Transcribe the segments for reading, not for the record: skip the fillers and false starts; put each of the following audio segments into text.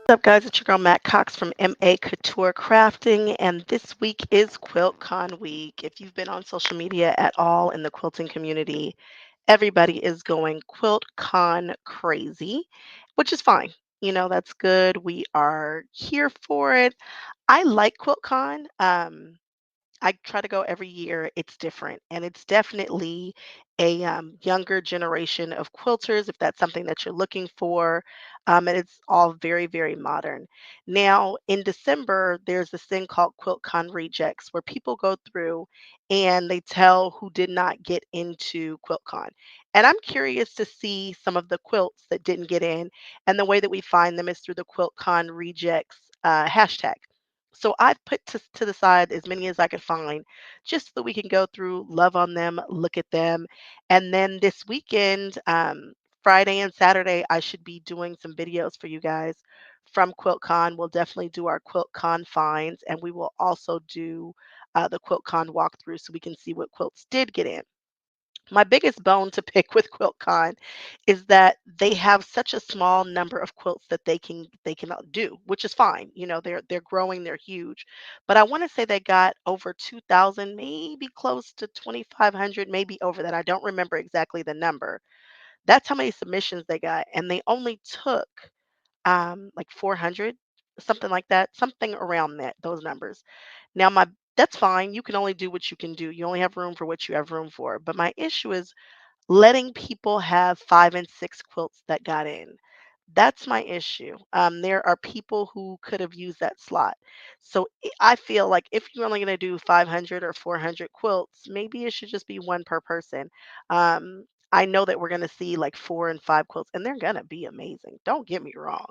What's up, guys? It's your girl Matt Cox from A Couture Crafting, and this week is Quiltcon week. If you've been on social media at all in the quilting community, everybody is going Quiltcon crazy, which is fine. That's good. We are here for it. I like Quiltcon. I try to go every year. It's different, and it's definitely a younger generation of quilters, if that's something that you're looking for. And it's all very, very modern. Now, in December, there's this thing called QuiltCon Rejects, where people go through and they tell who did not get into QuiltCon. And I'm curious to see some of the quilts that didn't get in, and the way that we find them is through the QuiltCon Rejects hashtag. So I've put to the side as many as I could find just so that we can go through, love on them, look at them. And then this weekend, Friday and Saturday, I should be doing some videos for you guys from QuiltCon. We'll definitely do our QuiltCon finds, and we will also do the QuiltCon walkthrough so we can see what quilts did get in. My biggest bone to pick with QuiltCon is that they have such a small number of quilts that they can do, which is fine. They're growing, they're huge. But I want to say they got over 2,000, maybe close to 2,500, maybe over that. I don't remember exactly the number. That's how many submissions they got, and they only took like 400, something like that, something around those numbers. Now my That's fine. You can only do what you can do. You only have room for what you have room for. But my issue is letting people have 5 and 6 quilts that got in. That's my issue. There are people who could have used that slot. So I feel like if you're only going to do 500 or 400 quilts, maybe it should just be one per person. I know that we're going to see like 4 and 5 quilts, and they're going to be amazing. Don't get me wrong.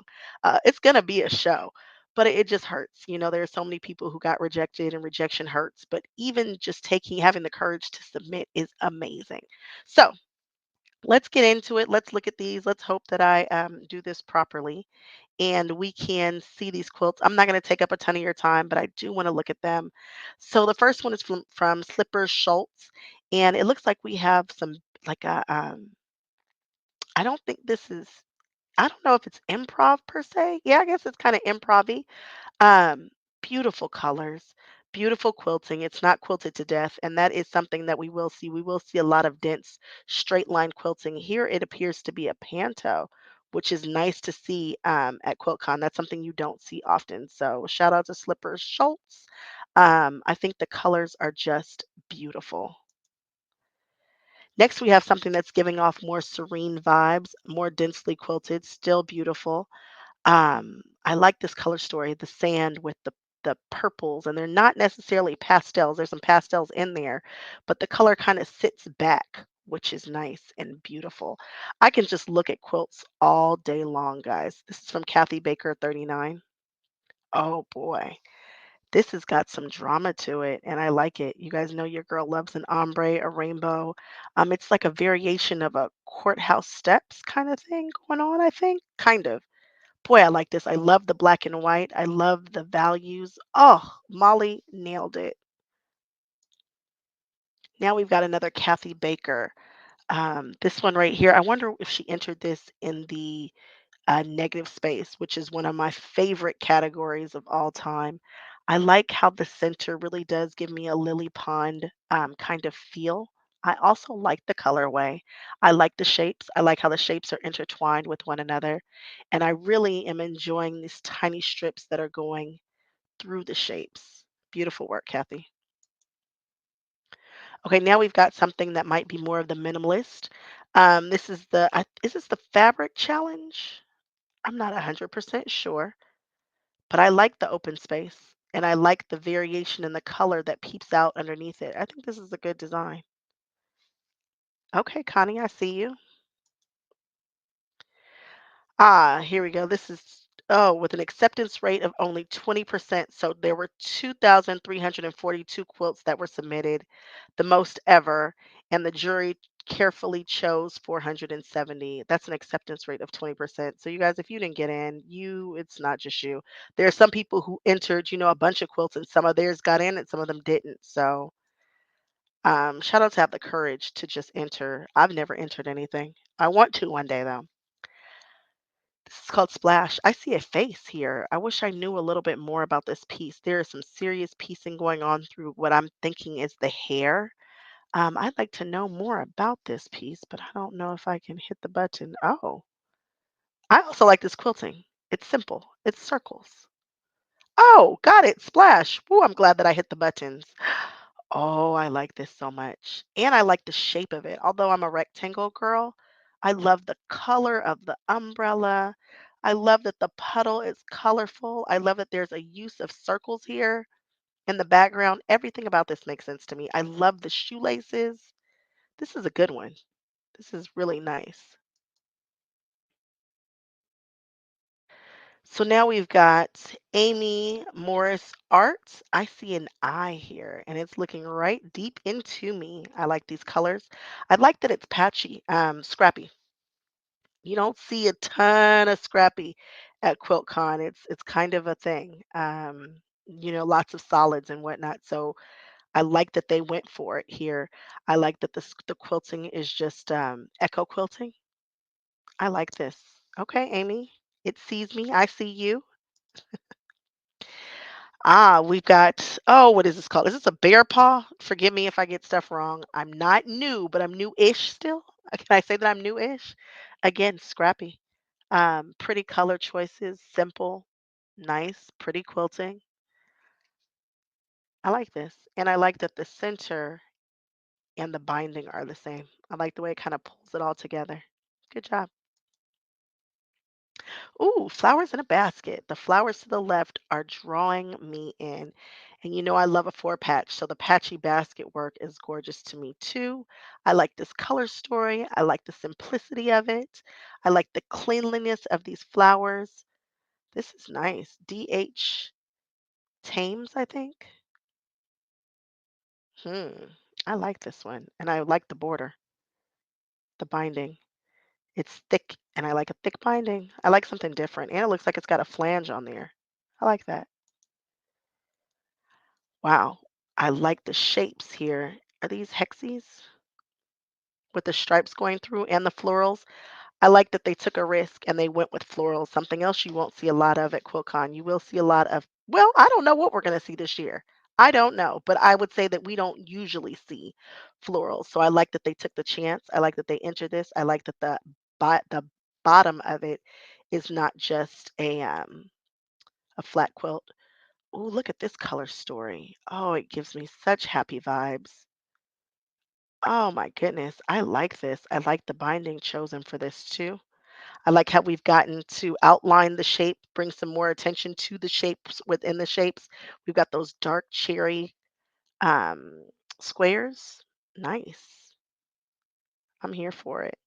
It's going to be a show. But it just hurts. There are so many people who got rejected, and rejection hurts. But even just having the courage to submit is amazing. So, let's get into it. Let's look at these. Let's hope that I do this properly and we can see these quilts. I'm not going to take up a ton of your time, but I do want to look at them. So the first one is from Slippers Schultz, and it looks like we have some like a I don't think this is I don't know if it's improv per se. Yeah, I guess it's kind of improv. um, Beautiful colors, beautiful quilting. It's not quilted to death, and that is something that we will see. We will see a lot of dense, straight line quilting. Here it appears to be a panto, which is nice to see at QuiltCon. That's something you don't see often. So shout out to Slippers Schultz. I think the colors are just beautiful. Next, we have something that's giving off more serene vibes, more densely quilted, still beautiful. I like this color story, the sand with the purples, and they're not necessarily pastels. There's some pastels in there, but the color kind of sits back, which is nice and beautiful. I can just look at quilts all day long, guys. This is from Kathy Baker 39. Oh boy. This has got some drama to it, and I like it. You guys know your girl loves an ombre, a rainbow. It's like a variation of a courthouse steps kind of thing going on, I think. Kind of. Boy, I like this. I love the black and white. I love the values. Oh, Molly nailed it. Now we've got another Kathy Baker. This one right here, I wonder if she entered this in the negative space, which is one of my favorite categories of all time. I like how the center really does give me a lily pond kind of feel. I also like the colorway. I like the shapes. I like how the shapes are intertwined with one another. And I really am enjoying these tiny strips that are going through the shapes. Beautiful work, Kathy. Okay, now we've got something that might be more of the minimalist. Is this the fabric challenge? I'm not 100% sure. But I like the open space, and I like the variation in the color that peeps out underneath it. I think this is a good design. Okay, Connie, I see you. Here we go. This is, oh, with an acceptance rate of only 20%. So there were 2,342 quilts that were submitted, the most ever, and the jury carefully chose 470. That's an acceptance rate of 20%. So you guys, if you didn't get in, it's not just you. There are some people who entered, a bunch of quilts, and some of theirs got in and some of them didn't. So shout out to have the courage to just enter. I've never entered anything. I want to one day though. This is called Splash. I see a face here. I wish I knew a little bit more about this piece. There is some serious piecing going on through what I'm thinking is the hair. I'd like to know more about this piece, but I don't know if I can hit the button. Oh, I also like this quilting. It's simple. It's circles. Oh, got it. Splash. Ooh, I'm glad that I hit the buttons. Oh, I like this so much. And I like the shape of it. Although I'm a rectangle girl, I love the color of the umbrella. I love that the puddle is colorful. I love that there's a use of circles here in the background. Everything about this makes sense to me. I love the shoelaces. This is a good one. This is really nice. So now we've got Amy Morris Arts. I see an eye here and it's looking right deep into me. I like these colors. I like that it's patchy, scrappy. You don't see a ton of scrappy at Quiltcon. It's kind of a thing. Lots of solids and whatnot. So I like that they went for it here. I like that the quilting is just echo quilting. I like this. Okay, Amy. It sees me. I see you. We've got, oh, what is this called? Is this a bear paw? Forgive me if I get stuff wrong. I'm not new, but I'm new-ish still. Can I say that I'm new-ish? Again, scrappy. Pretty color choices, simple, nice, pretty quilting. I like this. And I like that the center and the binding are the same. I like the way it kind of pulls it all together. Good job. Ooh, flowers in a basket. The flowers to the left are drawing me in. And I love a four patch, so the patchy basket work is gorgeous to me too. I like this color story. I like the simplicity of it. I like the cleanliness of these flowers. This is nice. DH Thames, I think. Hmm. I like this one. And I like the border, the binding. It's thick, and I like a thick binding. I like something different. And it looks like it's got a flange on there. I like that. Wow, I like the shapes here. Are these hexes with the stripes going through and the florals? I like that they took a risk and they went with florals, something else you won't see a lot of at QuiltCon. You will see a lot of, well, I don't know what we're going to see this year. I don't know, but I would say that we don't usually see florals. So I like that they took the chance. I like that they entered this. I like that the bottom of it is not just a flat quilt. Oh, look at this color story. Oh, it gives me such happy vibes. Oh my goodness, I like this. I like the binding chosen for this too. I like how we've gotten to outline the shape, bring some more attention to the shapes within the shapes. We've got those dark cherry um, squares. Nice. I'm here for it.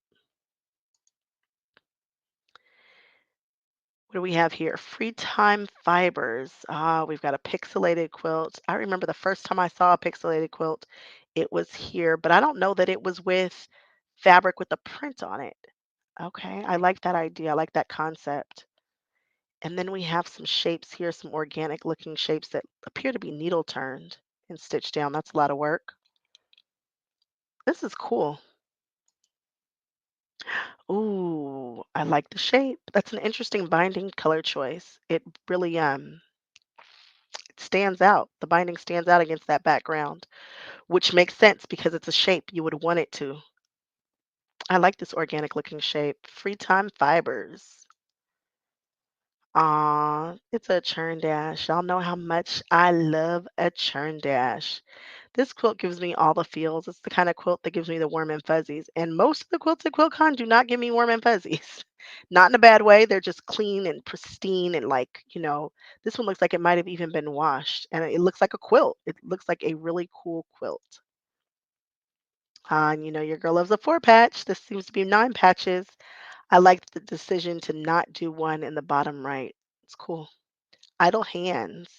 What do we have here? Free time fibers. We've got a pixelated quilt. I remember the first time I saw a pixelated quilt, it was here, but I don't know that it was with fabric with a print on it. Okay, I like that idea. I like that concept. And then we have some shapes here, some organic looking shapes that appear to be needle turned and stitched down. That's a lot of work. This is cool. Ooh, I like the shape. That's an interesting binding color choice. It really it stands out. The binding stands out against that background, which makes sense because it's a shape you would want it to. I like this organic looking shape. Free time fibers. It's a churn dash. Y'all know how much I love a churn dash. This quilt gives me all the feels. It's the kind of quilt that gives me the warm and fuzzies. And most of the quilts at QuiltCon do not give me warm and fuzzies. Not in a bad way. They're just clean and pristine and this one looks like it might have even been washed. And it looks like a quilt. It looks like a really cool quilt. And your girl loves a four patch. This seems to be nine patches. I like the decision to not do one in the bottom right. It's cool. Idle hands.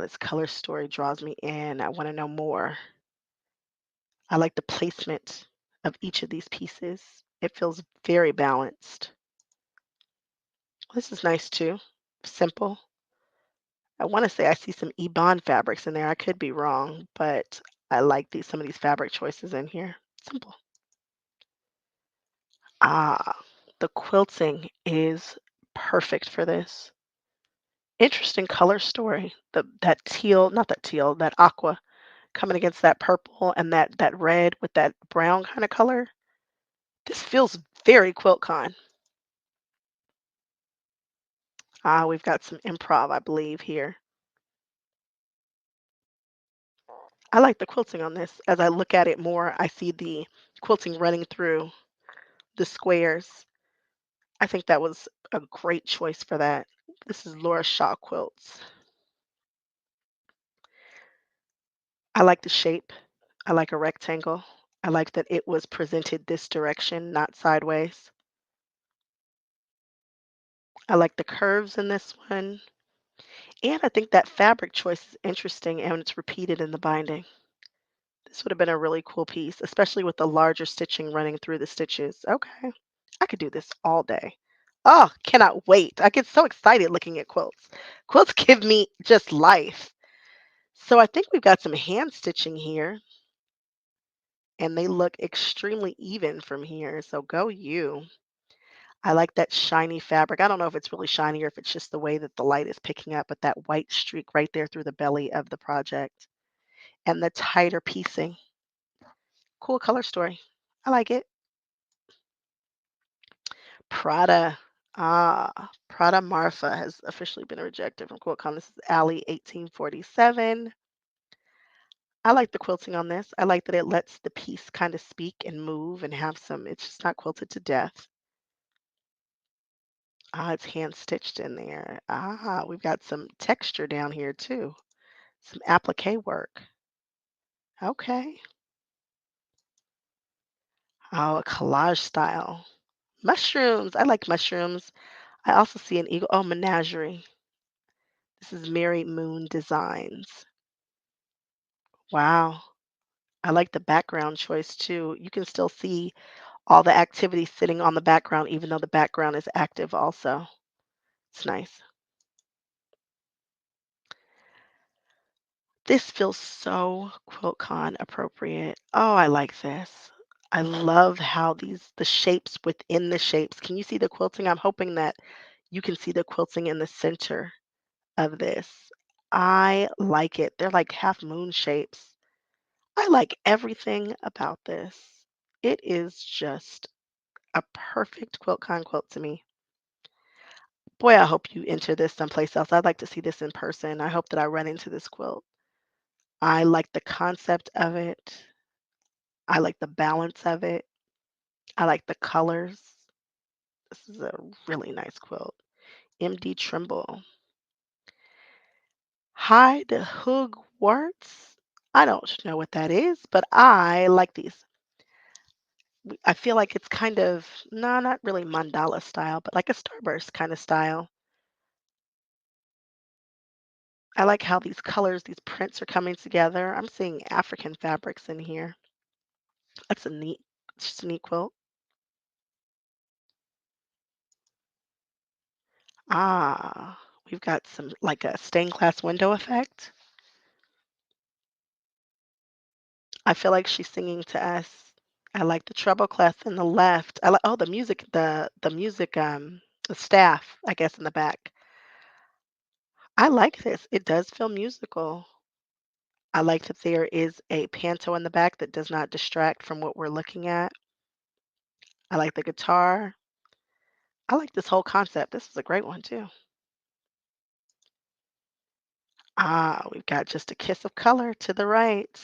This color story draws me in. I want to know more. I like the placement of each of these pieces. It feels very balanced. This is nice too. Simple. I want to say I see some Ebon fabrics in there. I could be wrong, but I like some of these fabric choices in here. Simple. Ah. The quilting is perfect for this. Interesting color story. That teal, not that teal, that aqua coming against that purple and that red with that brown kind of color. This feels very Quiltcon. Ah, we've got some improv, I believe, here. I like the quilting on this. As I look at it more, I see the quilting running through the squares. I think that was a great choice for that. This is Laura Shaw Quilts. I like the shape. I like a rectangle. I like that it was presented this direction, not sideways. I like the curves in this one. And I think that fabric choice is interesting and it's repeated in the binding. This would have been a really cool piece, especially with the larger stitching running through the stitches. Okay, I could do this all day. Oh, cannot wait. I get so excited looking at quilts. Quilts give me just life. So I think we've got some hand stitching here, and they look extremely even from here. So go you. I like that shiny fabric. I don't know if it's really shiny or if it's just the way that the light is picking up, but that white streak right there through the belly of the project and the tighter piecing. Cool color story. I like it. Prada. Prada Marfa has officially been rejected from Quiltcon. This is Alley 1847. I like the quilting on this. I like that it lets the piece kind of speak and move and have some, it's just not quilted to death. Ah, it's hand stitched in there. Ah, we've got some texture down here too. Some applique work. Okay. Oh, a collage style. Mushrooms. I like mushrooms. I also see an eagle. Oh, menagerie. This is Mary Moon Designs. Wow. I like the background choice too. You can still see all the activity sitting on the background, even though the background is active also. It's nice. This feels so QuiltCon appropriate. Oh, I like this. I love how the shapes within the shapes. Can you see the quilting? I'm hoping that you can see the quilting in the center of this. I like it. They're like half moon shapes. I like everything about this. It is just a perfect QuiltCon quilt to me. Boy, I hope you enter this someplace else. I'd like to see this in person. I hope that I run into this quilt. I like the concept of it. I like the balance of it. I like the colors. This is a really nice quilt. MD Trimble. Hi de Hugwarts. I don't know what that is, but I like these. I feel like it's kind of, no, not really mandala style, but like a starburst kind of style. I like how these colors, these prints are coming together. I'm seeing African fabrics in here. That's a neat, it's just a neat quilt. Ah, we've got some like a stained glass window effect. I feel like she's singing to us. I like the treble clef in the left. I like, oh, the music, the music, the staff, I guess, in the back. I like this. It does feel musical. I like that there is a panto in the back that does not distract from what we're looking at. I like the guitar. I like this whole concept. This is a great one too. Ah, we've got just a kiss of color to the right.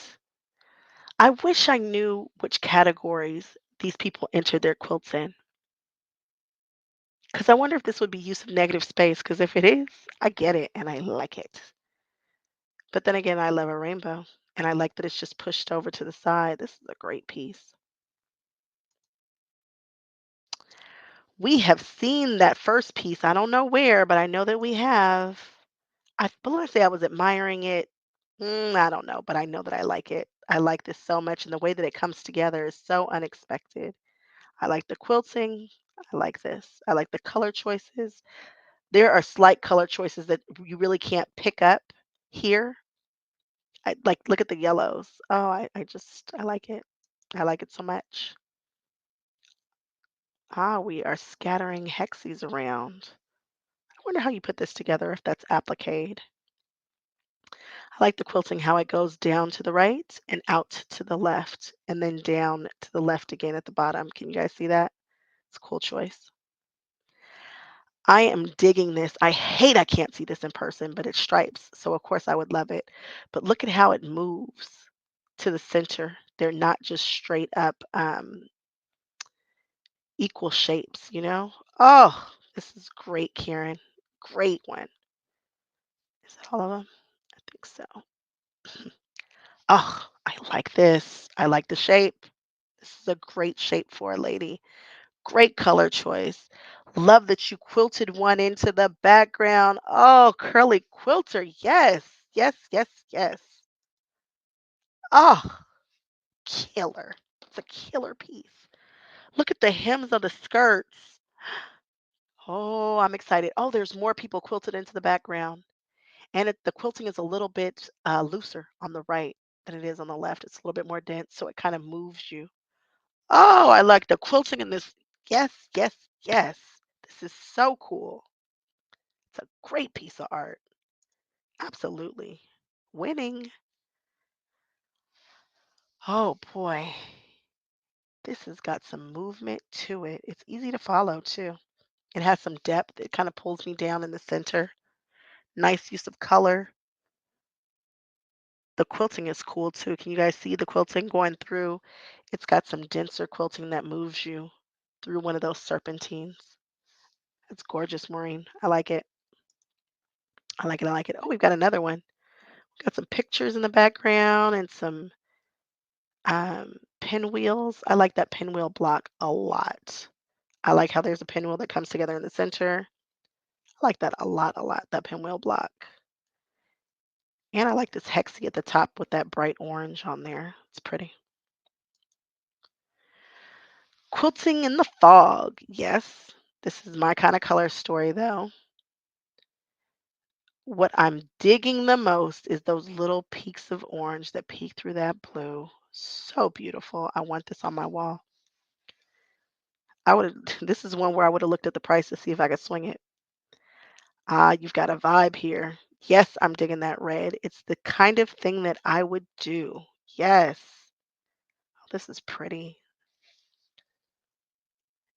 I wish I knew which categories these people entered their quilts in. Because I wonder if this would be use of negative space. Because if it is, I get it and I like it. But then again, I love a rainbow and I like that it's just pushed over to the side. This is a great piece. We have seen that first piece. I don't know where, but I know that we have. I want to say I was admiring it. I don't know, but I know that I like it. I like this so much, and the way that it comes together is so unexpected. I like the quilting. I like this. I like the color choices. There are slight color choices that you really can't pick up here. I like look at the yellows. Oh, I like it. I like it so much. Ah, we are scattering hexes around. I wonder how you put this together if that's applique. I like the quilting how it goes down to the right and out to the left and then down to the left again at the bottom. Can you guys see that? It's a cool choice. I am digging this. I hate I can't see this in person, but it's stripes. So of course I would love it. But look at how it moves to the center. They're not just straight up equal shapes, you know? Oh, this is great, Karen. Great one. Is that all of them? I think so. Oh, I like this. I like the shape. This is a great shape for a lady. Great color choice. Love that you quilted one into the background. Oh, curly quilter. Yes, yes, yes, yes. Oh, killer. It's a killer piece. Look at the hems of the skirts. Oh, I'm excited. Oh, there's more people quilted into the background. And the quilting is a little bit looser on the right than it is on the left. It's a little bit more dense, so it kind of moves you. Oh, I like the quilting in this. Yes, yes, yes. This is so cool. It's a great piece of art. Absolutely. Winning. Oh boy. This has got some movement to it. It's easy to follow too. It has some depth. It kind of pulls me down in the center. Nice use of color. The quilting is cool too. Can you guys see the quilting going through? It's got some denser quilting that moves you through one of those serpentines. It's gorgeous, Maureen. I like it. I like it. I like it. Oh, we've got another one. Got some pictures in the background and some pinwheels. I like that pinwheel block a lot. I like how there's a pinwheel that comes together in the center. I like that a lot, that pinwheel block. And I like this hexie at the top with that bright orange on there. It's pretty. Quilting in the fog. Yes, this is my kind of color story though. What I'm digging the most is those little peaks of orange that peek through that blue. So beautiful. I want this on my wall. I would have, this is one where I would have looked at the price to see if I could swing it. Ah, you've got a vibe here. Yes, I'm digging that red. It's the kind of thing that I would do. Yes. Oh, this is pretty.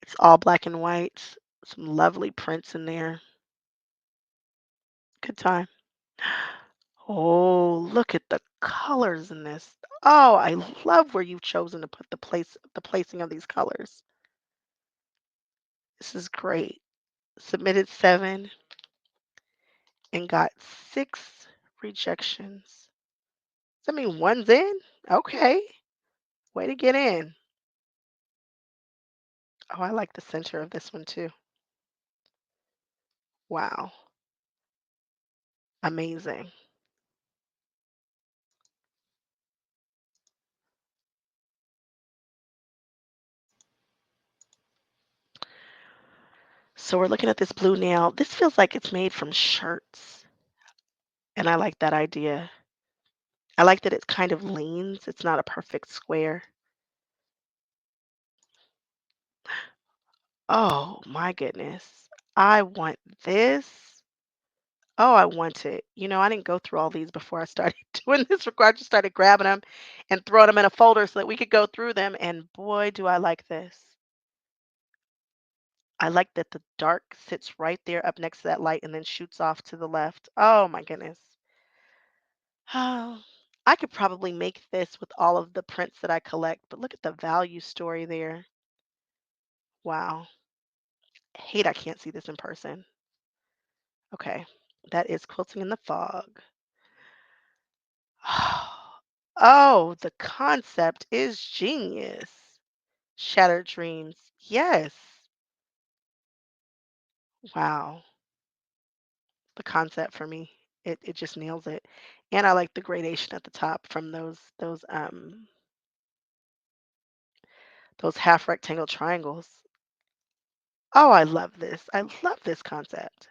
It's all black and white. Some lovely prints in there. Good time. Oh, look at the colors in this. Oh, I love where you've chosen to put the placing of these colors. This is great. Submitted 7 and got 6 rejections. Does that mean one's in? Okay. Way to get in. Oh, I like the center of this one too. Wow. Amazing. So we're looking at this blue now. This feels like it's made from shirts, and I like that idea. I like that it kind of leans. It's not a perfect square. Oh my goodness. I want this. Oh, I want it. You know, I didn't go through all these before I started doing this record. I just started grabbing them and throwing them in a folder so that we could go through them. And boy, do I like this. I like that the dark sits right there up next to that light and then shoots off to the left. Oh my goodness. Oh, I could probably make this with all of the prints that I collect, but look at the value story there. Wow. Hate I can't see this in person. Okay. That is Quilting in the Fog. Oh, the concept is genius. Shattered Dreams. Yes. Wow. The concept for me. It just nails it. And I like the gradation at the top from those half rectangle triangles. Oh, I love this. I love this concept.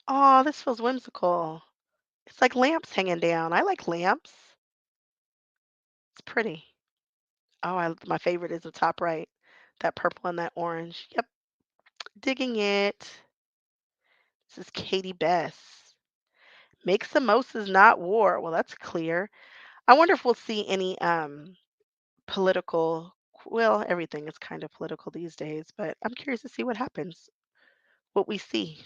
Oh, this feels whimsical. It's like lamps hanging down. I like lamps. It's pretty. Oh, my favorite is the top right. That purple and that orange. Yep, digging it. This is Katie Bess. Make samosas, not war. Well, that's clear. I wonder if we'll see any political. Well, everything is kind of political these days, but I'm curious to see what happens, what we see.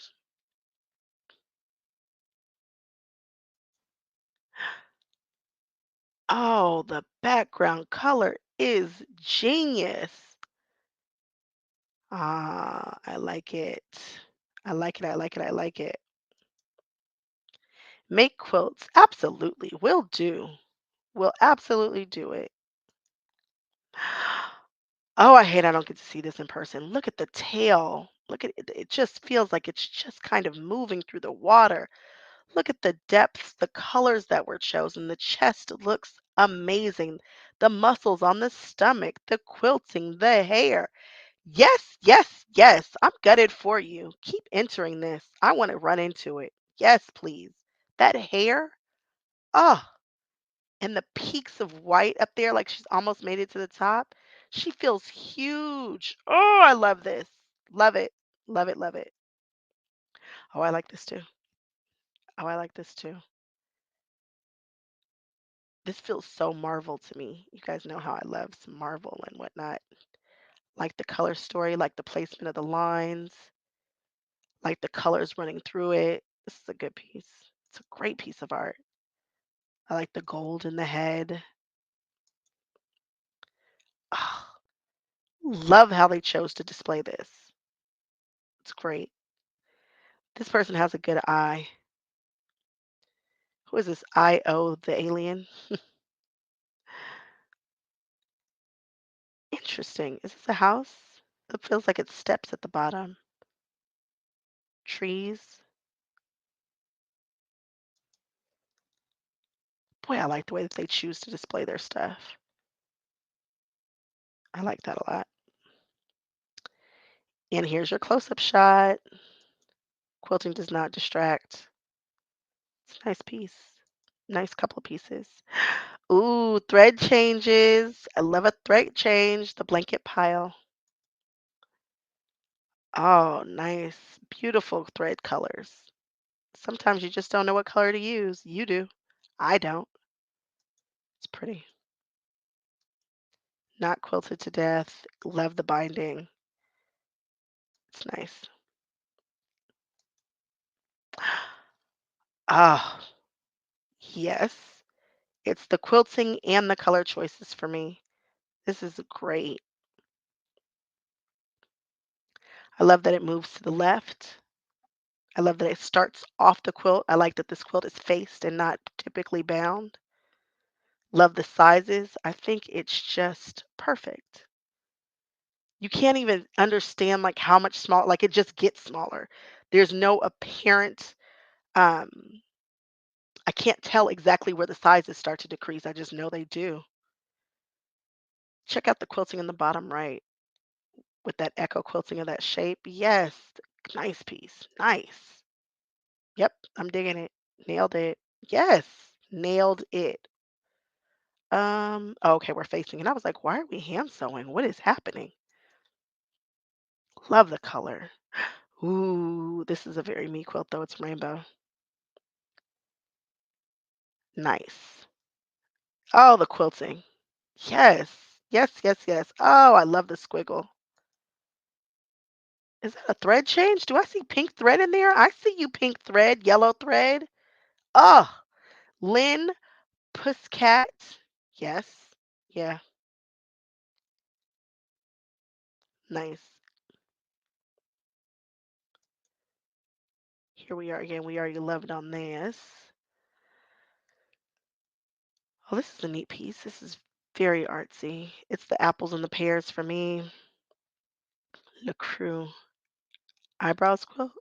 Oh, the background color is genius. Ah, I like it. I like it. I like it. I like it. Make quilts. Absolutely. Will do. Will absolutely do it. Oh, I hate I don't get to see this in person. Look at the tail. Look at it. It just feels like it's just kind of moving through the water. Look at the depths, the colors that were chosen. The chest looks amazing. The muscles on the stomach, the quilting, the hair. Yes, yes, yes. I'm gutted for you. Keep entering this. I want to run into it. Yes, please. That hair. Oh, and the peaks of white up there, like she's almost made it to the top. She feels huge. Oh, I love this. Love it. Love it. Love it. Oh, I like this too. Oh, I like this too. This feels so Marvel to me. You guys know how I love some Marvel and whatnot. Like the color story, like the placement of the lines, like the colors running through it. This is a good piece. It's a great piece of art. I like the gold in the head. Oh, love how they chose to display this. It's great. This person has a good eye. Who is this? I.O. the alien? Interesting. Is this a house? It feels like it's steps at the bottom. Trees. Boy, I like the way that they choose to display their stuff. I like that a lot. And here's your close-up shot. Quilting does not distract. It's a nice piece. Nice couple of pieces. Ooh, thread changes. I love a thread change. The blanket pile. Oh, nice. Beautiful thread colors. Sometimes you just don't know what color to use. You do. I don't. It's pretty. Not quilted to death. Love the binding. It's nice. Ah, yes. It's the quilting and the color choices for me. This is great. I love that it moves to the left. I love that it starts off the quilt. I like that this quilt is faced and not typically bound. Love the sizes. I think it's just perfect. You can't even understand like how much small, like it just gets smaller. There's no apparent um I can't tell exactly where the sizes start to decrease. I just know they do. Check out the quilting in the bottom right with that echo quilting of that shape. Yes, nice piece. Nice. Yep, I'm digging it. Nailed it. Yes, nailed it. Okay, we're facing, and I was like, why are we hand sewing? What is happening? Love the color. Ooh, this is a very me quilt though. It's rainbow. Nice. Oh, the quilting. Yes. Yes, yes, yes. Oh, I love the squiggle. Is that a thread change? Do I see pink thread in there? I see you pink thread, yellow thread. Oh, Lynn Pusscat. Yes. Yeah, nice. Here we are again. We already loved on this. Oh, this is a neat piece. This is very artsy. It's the apples and the pears for me. Le Crew eyebrows quilt.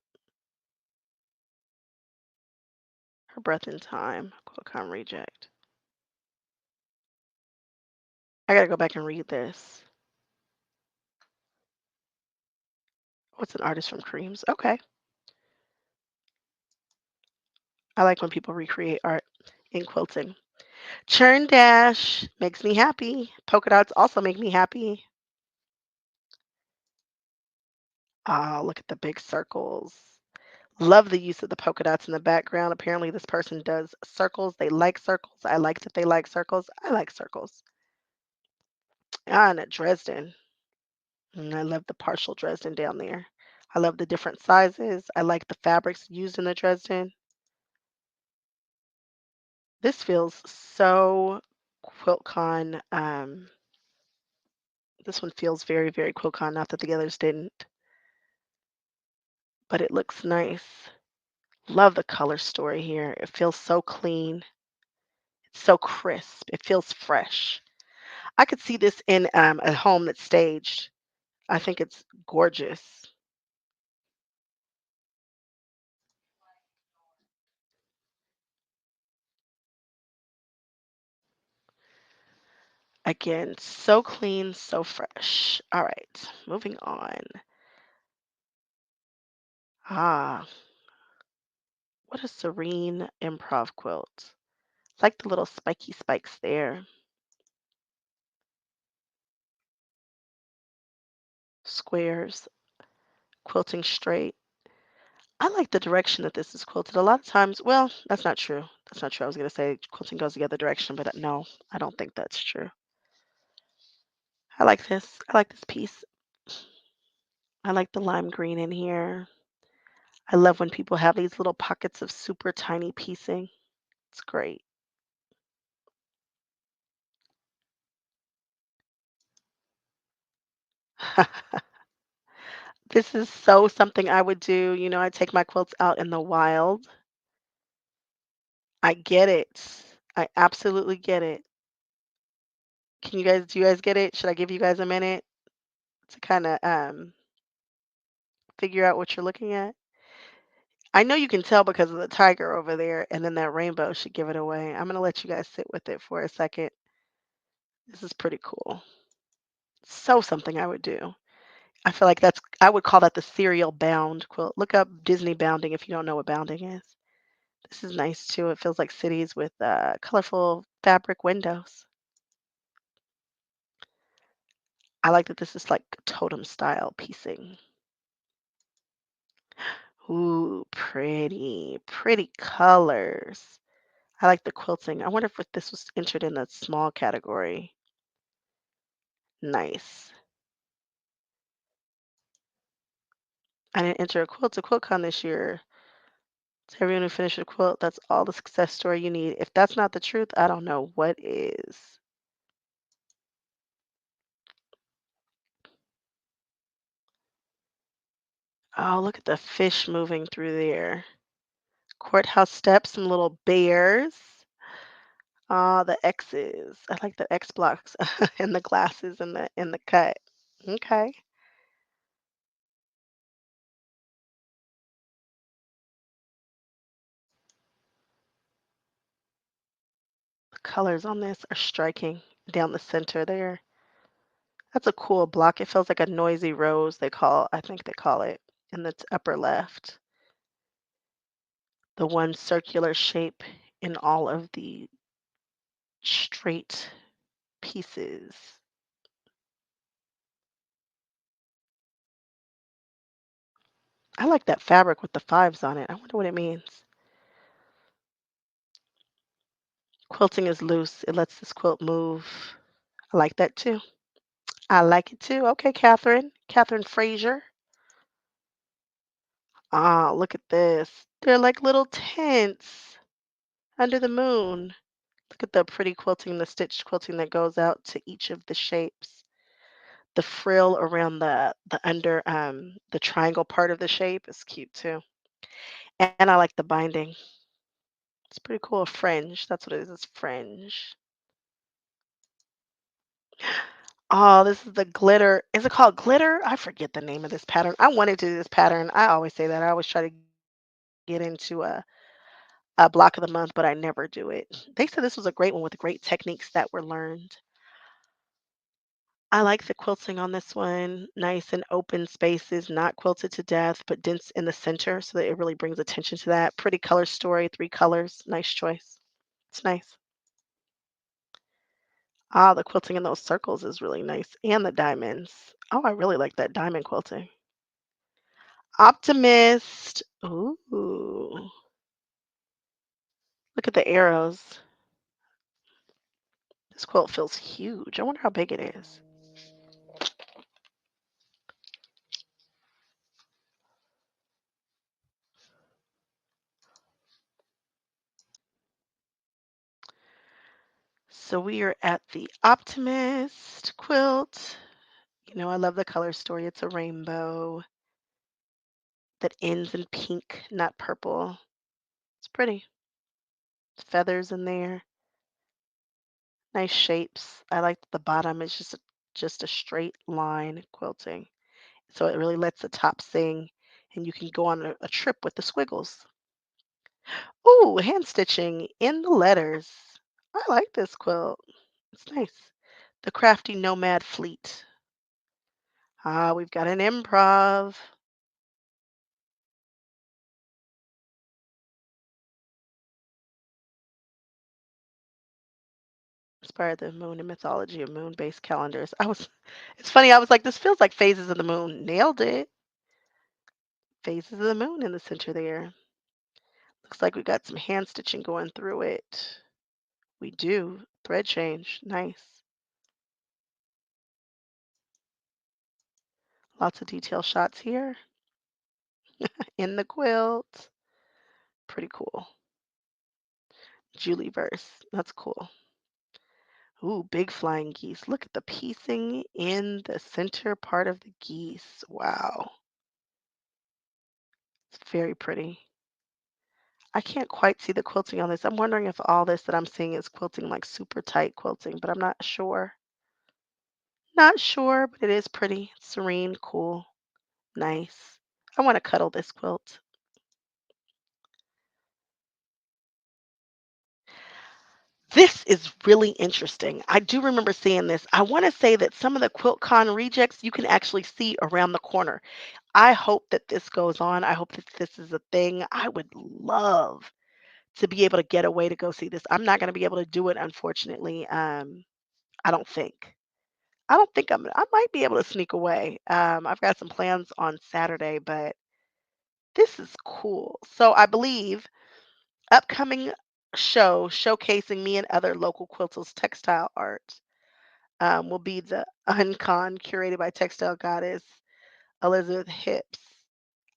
Her breath in time. Quiltcon reject. I gotta go back and read this. What's an artist from Creams? Okay. I like when people recreate art in quilting. Churn dash makes me happy. Polka dots also make me happy. Ah, look at the big circles. Love the use of the polka dots in the background. Apparently, this person does circles. They like circles. I like that they like circles. I like circles. Ah, and a Dresden. I love the partial Dresden down there. I love the different sizes. I like the fabrics used in the Dresden. This feels so Quiltcon. This one feels very, very Quiltcon. Not that the others didn't, but it looks nice. Love the color story here. It feels so clean. It's so crisp. It feels fresh. I could see this in a home that's staged. I think it's gorgeous. Again, so clean, so fresh. All right, moving on. Ah, what a serene improv quilt. Like the little spiky spikes there. Squares, quilting straight. I like the direction that this is quilted. A lot of times, well, that's not true. That's not true. I was going to say quilting goes the other direction, but no, I don't think that's true. I like this. I like this piece. I like the lime green in here. I love when people have these little pockets of super tiny piecing. It's great. This is so something I would do. I take my quilts out in the wild. I get it. I absolutely get it. Do you guys get it? Should I give you guys a minute to kind of figure out what you're looking at? I know you can tell because of the tiger over there, and then that rainbow should give it away. I'm gonna let you guys sit with it for a second. This is pretty cool. So something I would do. I would call that the serial bound quilt. Look up Disney bounding if you don't know what bounding is. This is nice too. It feels like cities with colorful fabric windows. I like that this is like totem style piecing. Ooh, pretty, pretty colors. I like the quilting. I wonder if this was entered in the small category. Nice. I didn't enter a quilt to QuiltCon this year. To everyone who finished a quilt, that's all the success story you need. If that's not the truth, I don't know what is. Oh, look at the fish moving through there. Courthouse steps, some little bears. Ah, the X's. I like the X blocks and the glasses and the cut. Okay. The colors on this are striking down the center there. That's a cool block. It feels like a noisy rose, I think they call it in the upper left. The one circular shape in all of the straight pieces. I like that fabric with the fives on it. I wonder what it means. Quilting is loose. It lets this quilt move. I like that too. I like it too. Okay, Catherine. Catherine Frazier. Ah, look at this. They're like little tents under the moon. Look at the pretty quilting, the stitched quilting that goes out to each of the shapes. The frill around the triangle part of the shape is cute too. And I like the binding. It's pretty cool. Fringe. That's what it is. It's fringe. Oh, this is the glitter. Is it called glitter? I forget the name of this pattern. I wanted to do this pattern. I always say that. I always try to get into a block of the month, but I never do it. They said this was a great one with great techniques that were learned. I like the quilting on this one. Nice and open spaces, not quilted to death, but dense in the center so that it really brings attention to that. Pretty color story, three colors. Nice choice. It's nice. Ah, the quilting in those circles is really nice, and the diamonds. Oh, I really like that diamond quilting. Optimist. Ooh, look at the arrows. This quilt feels huge. I wonder how big it is. So we are at the Optimist quilt. You know, I love the color story. It's a rainbow that ends in pink, not purple. It's pretty. Feathers in there. Nice shapes. I like the bottom is just a straight line quilting. So it really lets the top sing and you can go on a trip with the squiggles. Ooh, hand stitching in the letters. I like this quilt. It's nice. The Crafty Nomad Fleet. Ah, we've got an improv. Inspired the moon and mythology of moon-based calendars. It's funny, I was like, this feels like phases of the moon. Nailed it. Phases of the moon in the center there. Looks like we got some hand stitching going through it. We do. Thread change. Nice. Lots of detail shots here in the quilt. Pretty cool. Julie verse. That's cool. Ooh, big flying geese. Look at the piecing in the center part of the geese. Wow. It's very pretty. I can't quite see the quilting on this. I'm wondering if all this that I'm seeing is quilting, like super tight quilting, but I'm not sure. Not sure, but it is pretty. Serene, cool, nice. I want to cuddle this quilt. This is really interesting. I do remember seeing this. I want to say that some of the Quiltcon rejects you can actually see around the corner. I hope that this goes on. I hope that this is a thing. I would love to be able to get away to go see this. I'm not going to be able to do it, unfortunately. I don't think. I don't think I might be able to sneak away. I've got some plans on Saturday, but this is cool. So I believe upcoming show showcasing me and other local quilters textile art will be the Uncon curated by textile goddess Elizabeth Hips.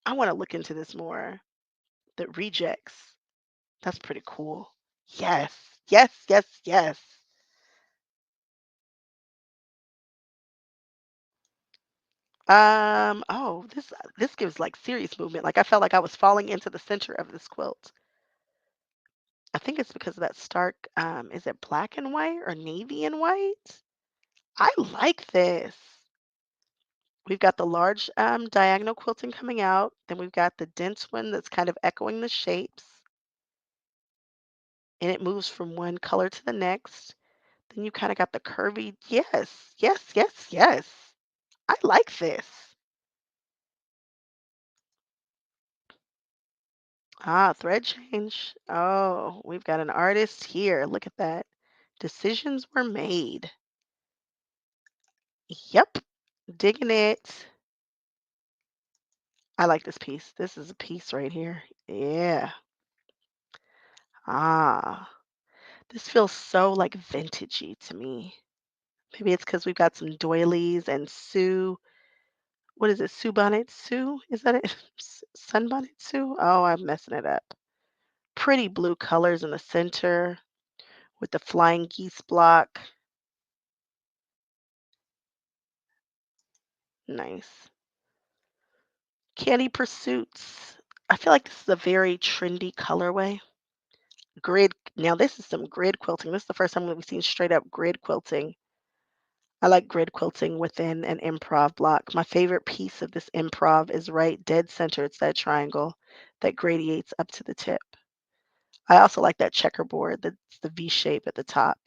I want to look into this more. The rejects. That's pretty cool. Yes, yes, yes, yes. Oh, this gives like serious movement. Like I felt like I was falling into the center of this quilt. I think it's because of that stark, is it black and white or navy and white? I like this. We've got the large diagonal quilting coming out. Then we've got the dense one that's kind of echoing the shapes. And it moves from one color to the next. Then you kind of got the curvy. Yes, yes, yes, yes. I like this. Ah, thread change. Oh, we've got an artist here. Look at that. Decisions were made. Yep, digging it. I like this piece. This is a piece right here. Yeah. Ah, this feels so like vintagey to me. Maybe it's because we've got some doilies and Sue. What is it? Sue bonnet Sue? Is that it? Sunbonnet Sue? Oh, I'm messing it up. Pretty blue colors in the center with the flying geese block. Nice. Candy Pursuits. I feel like this is a very trendy colorway. Grid. Now, this is some grid quilting. This is the first time that we've seen straight up grid quilting. I like grid quilting within an improv block. My favorite piece of this improv is right dead center. It's that triangle that gradiates up to the tip. I also like that checkerboard, that's the V shape at the top.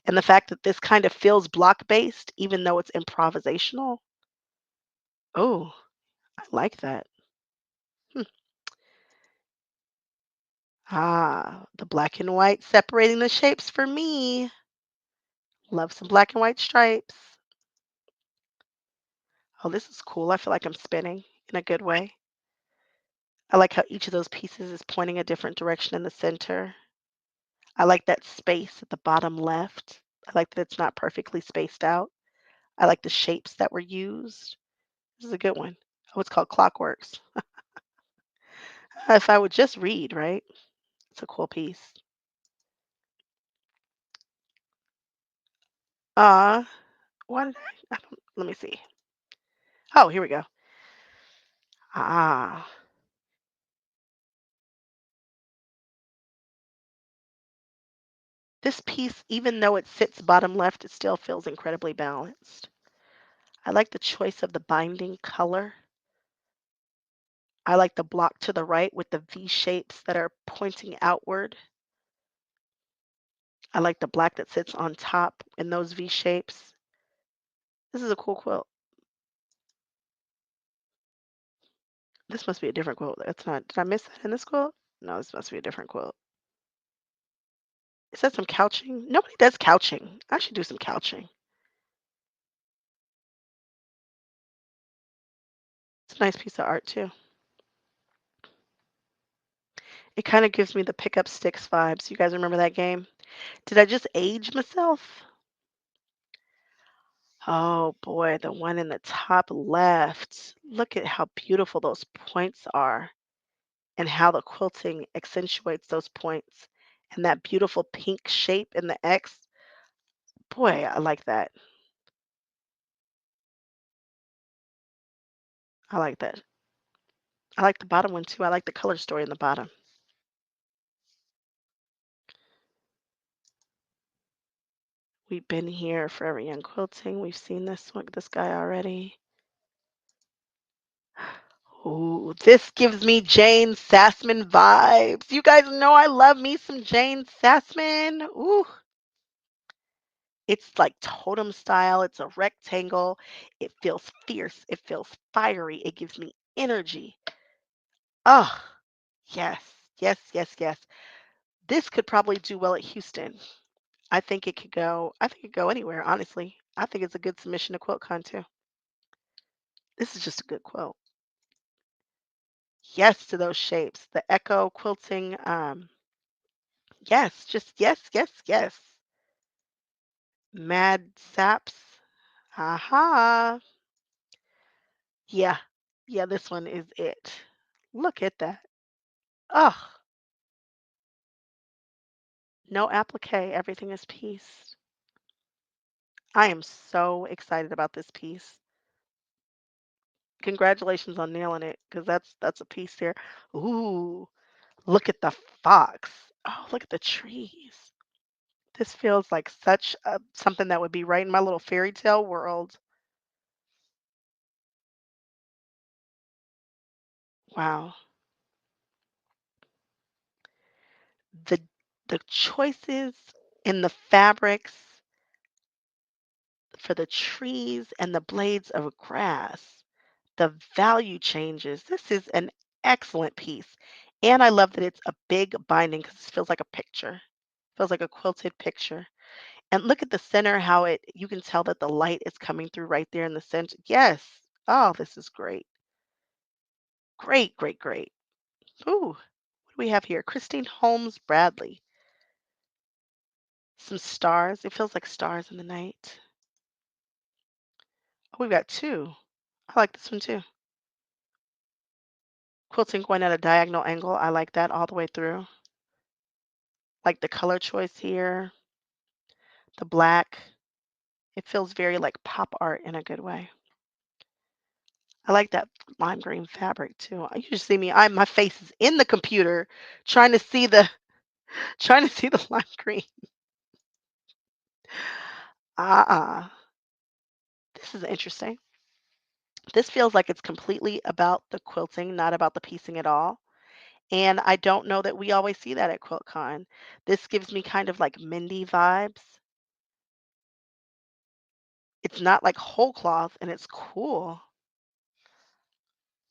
And the fact that this kind of feels block based, even though it's improvisational. Oh, I like that. Hmm. Ah, the black and white separating the shapes for me. Love some black and white stripes. Oh, this is cool. I feel like I'm spinning in a good way. I like how each of those pieces is pointing a different direction in the center. I like that space at the bottom left. I like that it's not perfectly spaced out. I like the shapes that were used. This is a good one. Oh, it's called Clockworks. If I would just read, right? It's a cool piece. Uh, why did I don't, let me see. Oh, here we go. Ah, this piece, even though it sits bottom left, it still feels incredibly balanced. I like the choice of the binding color. I like the block to the right with the V shapes that are pointing outward. I like the black that sits on top in those V shapes. This is a cool quilt. This must be a different quilt. That's not, did I miss that in this quilt? No, this must be a different quilt. Is that some couching? Nobody does couching. I should do some couching. It's a nice piece of art too. It kind of gives me the pick up sticks vibes. You guys remember that game? Did I just age myself? Oh boy, the one in the top left. Look at how beautiful those points are and how the quilting accentuates those points and that beautiful pink shape in the X. Boy, I like that. I like that. I like the bottom one too. I like the color story in the bottom. We've been here Forever Young Quilting. We've seen this guy already. Ooh, this gives me Jane Sassman vibes. You guys know I love me some Jane Sassman. Ooh, it's like totem style. It's a rectangle. It feels fierce. It feels fiery. It gives me energy. Oh, yes, yes, yes, yes. This could probably do well at Houston. I think it could go anywhere, honestly. I think it's a good submission to QuiltCon too. This is just a good quilt. Yes to those shapes. The Echo quilting, yes, just yes, yes, yes. Mad Saps. Aha. Yeah. Yeah, this one is it. Look at that. Oh, no applique. Everything is pieced. I am so excited about this piece. Congratulations on nailing it, because that's a piece there. Ooh, look at the fox. Oh, look at the trees. This feels like such a, something that would be right in my little fairy tale world. Wow. The the choices in the fabrics for the trees and the blades of grass, the value changes. This is an excellent piece. And I love that it's a big binding because it feels like a picture. Feels like a quilted picture. And look at the center, how it you can tell that the light is coming through right there in the center. Yes. Oh, this is great. Great, great, great. Ooh, what do we have here? Christine Holmes Bradley. Some stars. It feels like stars in the night. Oh, we've got two. I like this one too. Quilting going at a diagonal angle. I like that all the way through. Like the color choice here, the black. It feels very like pop art in a good way. I like that lime green fabric too. You just see me. My face is in the computer trying to see the trying to see the lime green. Uh-uh. This is interesting. This feels like it's completely about the quilting, not about the piecing at all. And I don't know that we always see that at QuiltCon. This gives me kind of like Mindy vibes. It's not like whole cloth and it's cool.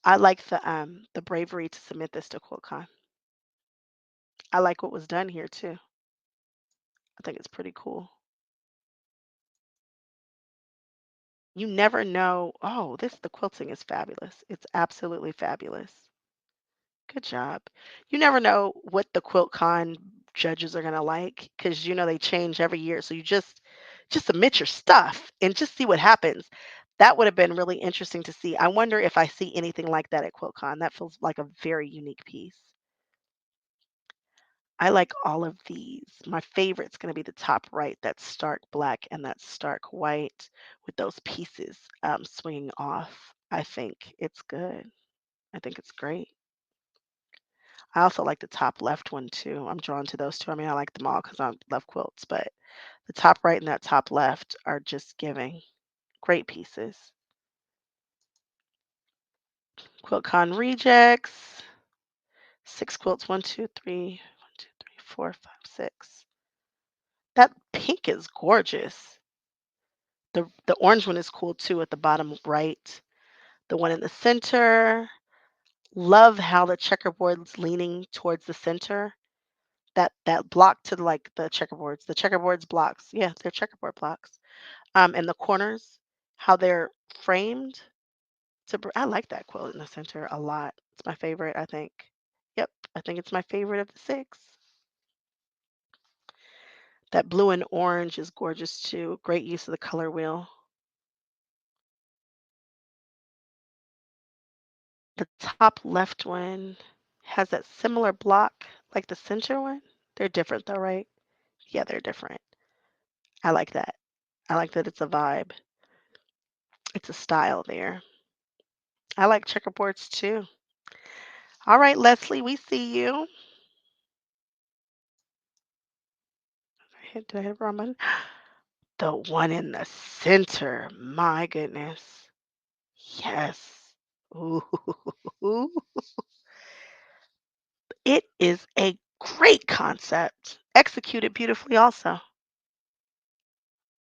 I like the bravery to submit this to QuiltCon. I like what was done here too. I think it's pretty cool. You never know. Oh, the quilting is fabulous. It's absolutely fabulous. Good job. You never know what the QuiltCon judges are gonna like because you know they change every year. So you just submit your stuff and just see what happens. That would have been really interesting to see. I wonder if I see anything like that at QuiltCon. That feels like a very unique piece. I like all of these. My favorite's going to be the top right, that stark black and that stark white with those pieces swinging off. I think it's good. I think it's great. I also like the top left one too. I'm drawn to those two. I mean, I like them all because I love quilts, but the top right and that top left are just giving great pieces. QuiltCon rejects. Six quilts. One, two, three. One, two, three, four, five, six. That pink is gorgeous. The orange one is cool too at the bottom right. The one in the center. Love how the checkerboard's leaning towards the center. That block to like the checkerboards. The checkerboards blocks. Yeah, they're checkerboard blocks. And the corners, how they're framed. I like that quilt in the center a lot. It's my favorite, I think. Yep, I think it's my favorite of the six. That blue and orange is gorgeous too. Great use of the color wheel. The top left one has that similar block like the center one. They're different though, right? Yeah, they're different. I like that. I like that it's a vibe. It's a style there. I like checkerboards too. All right, Leslie, we see you. Did I hit the wrong button? The one in the center. My goodness. Yes. Ooh. It is a great concept. Executed beautifully also.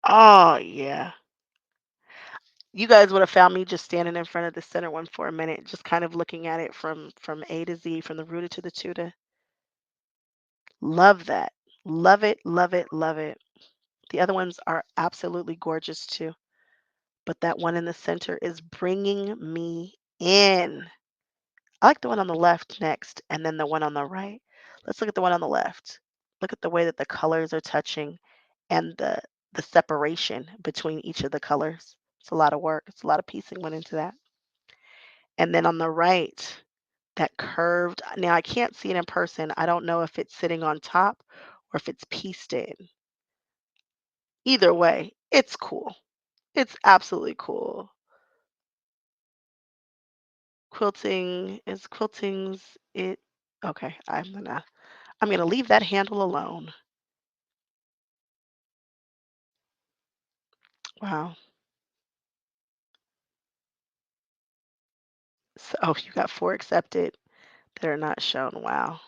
Oh, yeah. You guys would have found me just standing in front of the center one for a minute, just kind of looking at it from A to Z, from the rooted to the tuta. Love that. Love it, love it, love it. The other ones are absolutely gorgeous too, but that one in the center is bringing me in. I like the one on the left next, and then the one on the right. Let's look at the one on the left. Look at the way that the colors are touching and the separation between each of the colors. It's a lot of work. It's a lot of piecing went into that. And then on the right, that curved, now I can't see it in person. I don't know if it's sitting on top or if it's pieced in. Either way, it's cool. It's absolutely cool. Quilting's it okay, I'm gonna leave that handle alone. Wow. So, oh, you got 4 accepted that are not shown. Wow.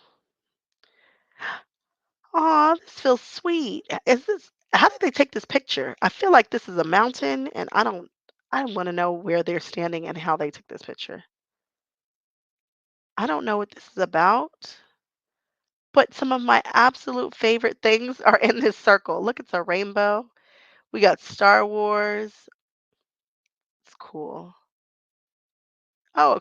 Aw, this feels sweet. Is this how did they take this picture? I feel like this is a mountain, and I wanna know where they're standing and how they took this picture. I don't know what this is about, but some of my absolute favorite things are in this circle. Look, it's a rainbow. We got Star Wars. It's cool. Oh,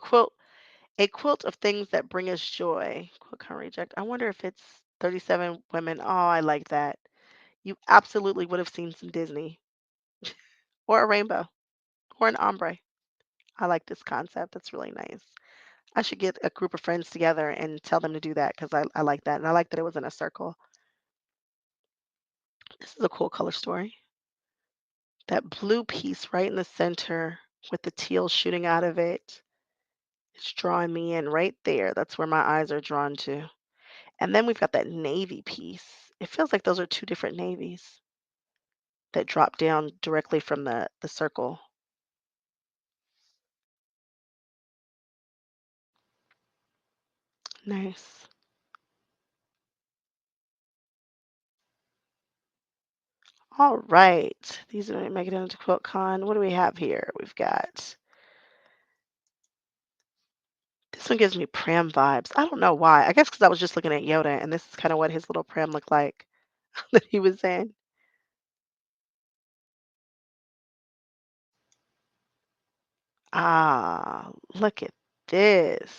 a quilt of things that bring us joy. Quiltcon reject. I wonder if it's 37 women. Oh, I like that. You absolutely would have seen some Disney or a rainbow or an ombre. I like this concept. That's really nice. I should get a group of friends together and tell them to do that because I like that. And I like that it was in a circle. This is a cool color story. That blue piece right in the center with the teal shooting out of it. It's drawing me in right there. That's where my eyes are drawn to. And then we've got that navy piece. It feels like those are two different navies that drop down directly from the circle. Nice. All right. These are make it into QuiltCon. What do we have here? We've got this one gives me pram vibes. I don't know why. I guess because I was just looking at Yoda and this is kind of what his little pram looked like that he was in. Ah, look at this.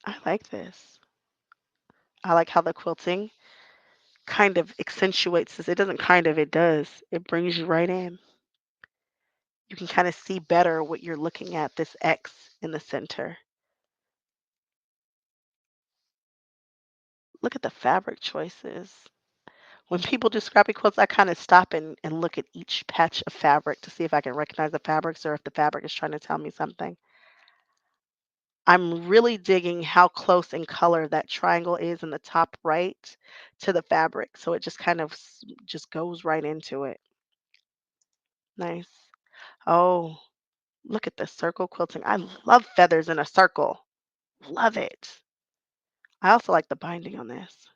I like this. I like how the quilting kind of accentuates this. It doesn't kind of, it does. It brings you right in. You can kind of see better what you're looking at, this X in the center. Look at the fabric choices. When people do scrappy quilts, I kind of stop and look at each patch of fabric to see if I can recognize the fabrics or if the fabric is trying to tell me something. I'm really digging how close in color that triangle is in the top right to the fabric. So it just kind of just goes right into it. Nice. Oh, look at the circle quilting. I love feathers in a circle. Love it. I also like the binding on this.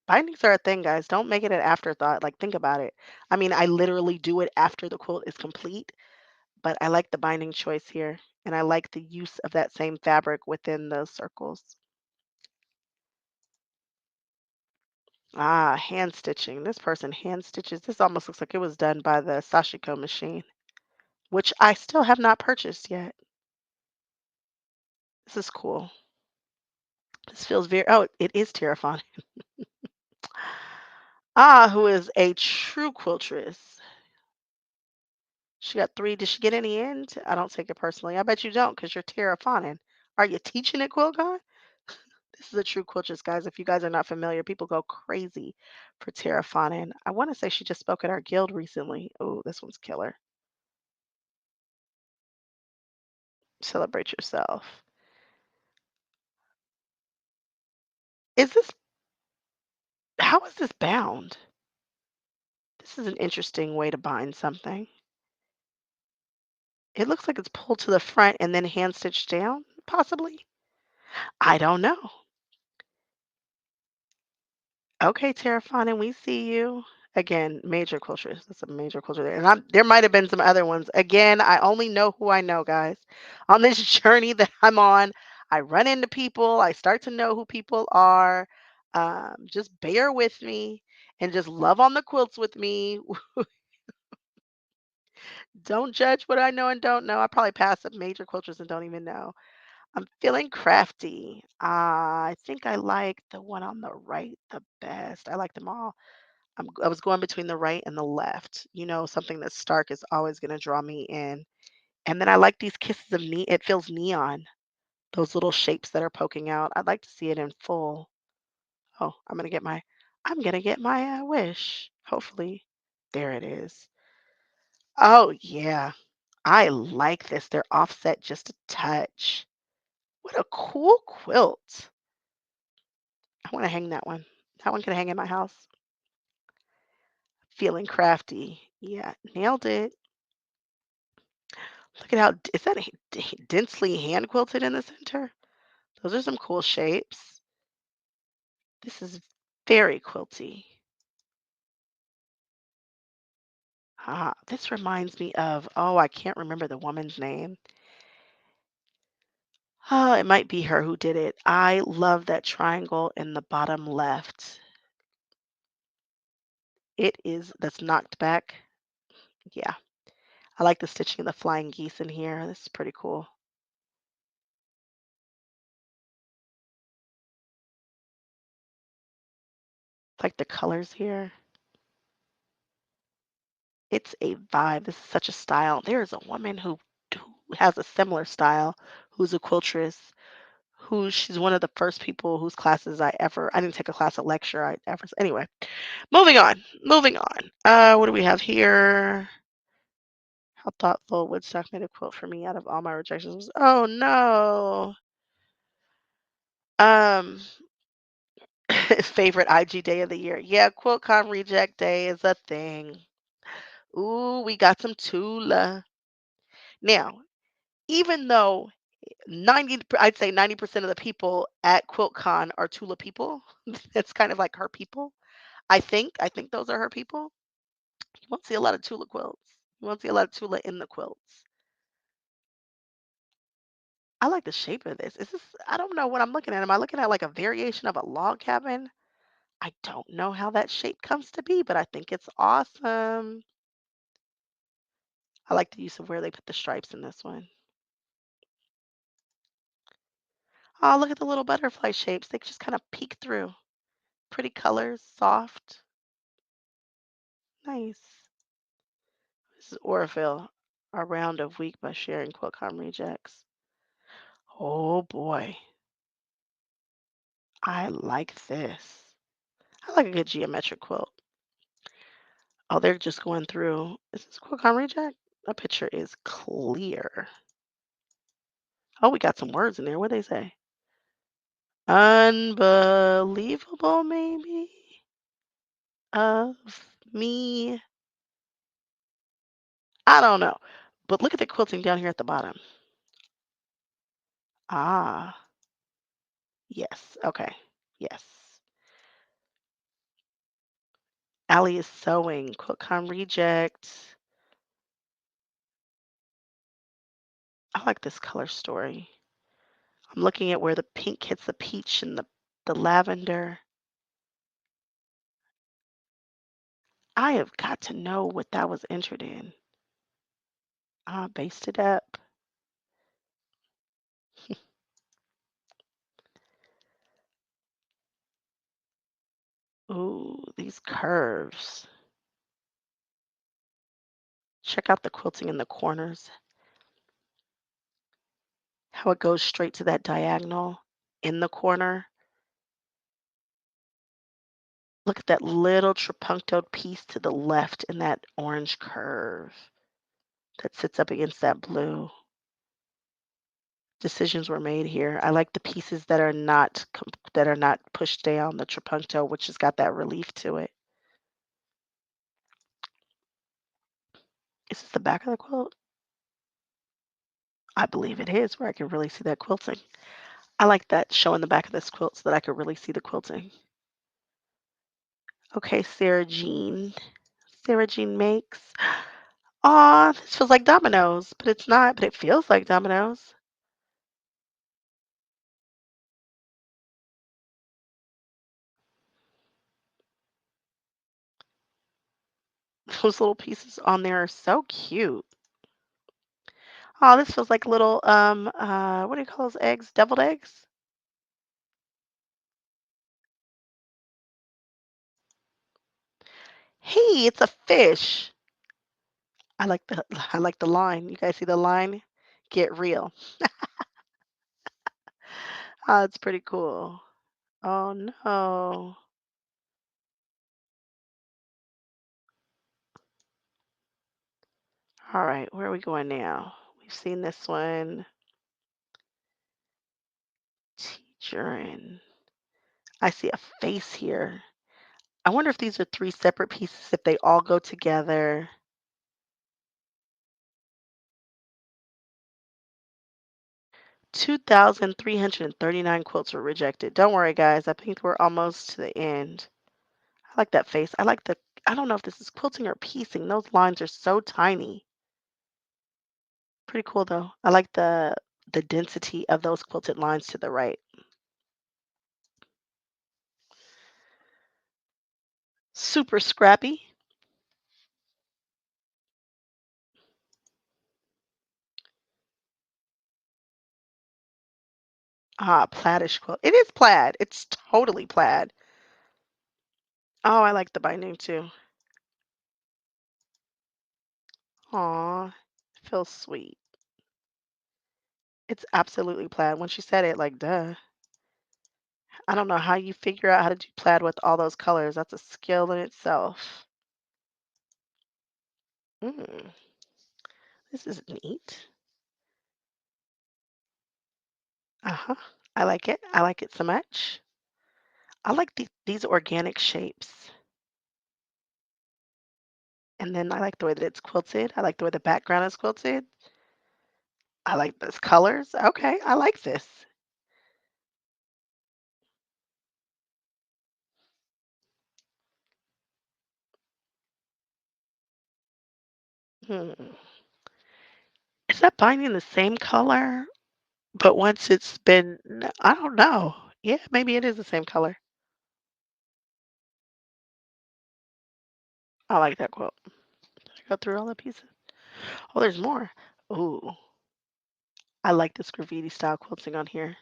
Bindings are a thing, guys. Don't make it an afterthought. Like, think about it. I mean, I literally do it after the quilt is complete, but I like the binding choice here. And I like the use of that same fabric within those circles. Ah, hand stitching. This person hand stitches. This almost looks like it was done by the Sashiko machine, which I still have not purchased yet. This is cool. This feels very, oh, it is terrifying. Ah, who is a true quiltress. She got three. Did she get any in? I don't take it personally. I bet you don't because you're terrifying. Are you teaching at Quiltcon? This is a true quiltress, guys. If you guys are not familiar, people go crazy for terrifying. I want to say she just spoke at our guild recently. Oh, this one's killer. Celebrate yourself. Is this, how is this bound? This is an interesting way to bind something. It looks like it's pulled to the front and then hand stitched down, possibly. I don't know. Okay, Terrafon, and we see you. Again, major cultures. That's a major culture there. And there might have been some other ones. Again, I only know who I know, guys. On this journey that I'm on, I run into people. I start to know who people are. Just bear with me and just love on the quilts with me. Don't judge what I know and don't know. I probably pass up major cultures and don't even know. I'm feeling crafty. I think I like the one on the right the best. I like them all. I was going between the right and the left. You know, something that's stark is always going to draw me in. And then I like these kisses of it feels neon. Those little shapes that are poking out. I'd like to see it in full. Oh, I'm gonna get my wish. Hopefully, there it is. Oh yeah, I like this. They're offset just a touch. What a cool quilt. I want to hang that one. That one can hang in my house. Feeling crafty. Yeah, nailed it. Look at how is that densely hand quilted in the center? Those are some cool shapes. This is very quilty. Ah, this reminds me of, oh, I can't remember the woman's name. Oh, it might be her who did it. I love that triangle in the bottom left. That's knocked back. Yeah. I like the stitching of the flying geese in here. This is pretty cool. Like the colors here. It's a vibe. This is such a style. There is a woman who has a similar style, who's a quiltress, who she's one of the first people whose classes I didn't take a class, a lecture I ever. Anyway, moving on. What do we have here? How thoughtful Woodstock made a quilt for me out of all my rejections. Oh no. Um, favorite IG day of the year. Yeah, QuiltCon reject day is a thing. Ooh, we got some Tula. Now, even though I'd say 90% of the people at QuiltCon are Tula people. It's kind of like her people. I think those are her people. You won't see a lot of Tula quilts. You won't see a lot of Tula in the quilts. I like the shape of this. Is this I don't know what I'm looking at. Am I looking at like a variation of a log cabin? I don't know how that shape comes to be, but I think it's awesome. I like the use of where they put the stripes in this one. Oh, look at the little butterfly shapes. They just kind of peek through. Pretty colors, soft. Nice. This is Orville, A Round of Week by Sharing Quiltcon Rejects. Oh boy, I like this. I like a good geometric quilt. Oh, they're just going through. Is this Quiltcon Reject? That picture is clear. Oh, we got some words in there. What they say? Unbelievable, maybe? Of me. I don't know. But look at the quilting down here at the bottom. Ah, yes. Okay. Yes. Allie is sewing. Quiltcon Reject. I like this color story. I'm looking at where the pink hits the peach and the lavender. I have got to know what that was entered in. Ah, basted up. Ooh, these curves. Check out the quilting in the corners, how it goes straight to that diagonal in the corner. Look at that little trapunctoed piece to the left in that orange curve that sits up against that blue. Decisions were made here. I like the pieces that are not that are not pushed down the trapuncto, which has got that relief to it. Is this the back of the quilt? I believe it is, where I can really see that quilting. I like that showing the back of this quilt so that I could really see the quilting. Okay, Sarah Jean. Sarah Jean makes. Aw, this feels like dominoes, but it's not, but it feels like dominoes. Those little pieces on there are so cute. Oh, this feels like little, what do you call those eggs? Deviled eggs? Hey, it's a fish. I like the I like the line. You guys see the line? Get real. Oh, it's pretty cool. Oh no. All right, where are we going now? We've seen this one. Teacher and I see a face here. I wonder if these are three separate pieces, if they all go together. 2,339 quotes were rejected. Don't worry, guys. I think we're almost to the end. I like that face. I don't know if this is quilting or piecing. Those lines are so tiny. Pretty cool though. I like the density of those quilted lines to the right. Super scrappy. Ah, plaidish quilt. It is plaid. It's totally plaid. Oh, I like the binding too. Aw, feels sweet. It's absolutely plaid. When she said it, like, duh. I don't know how you figure out how to do plaid with all those colors. That's a skill in itself. Mm, this is neat. Uh-huh. I like it. I like it so much. I like these organic shapes. And then I like the way that it's quilted. I like the way the background is quilted. I like those colors. Okay, I like this. Hmm. Is that binding the same color? But once it's been, I don't know. Yeah, maybe it is the same color. I like that quilt. Did I go through all the pieces? Oh, there's more. Ooh, I like this graffiti style quilting on here.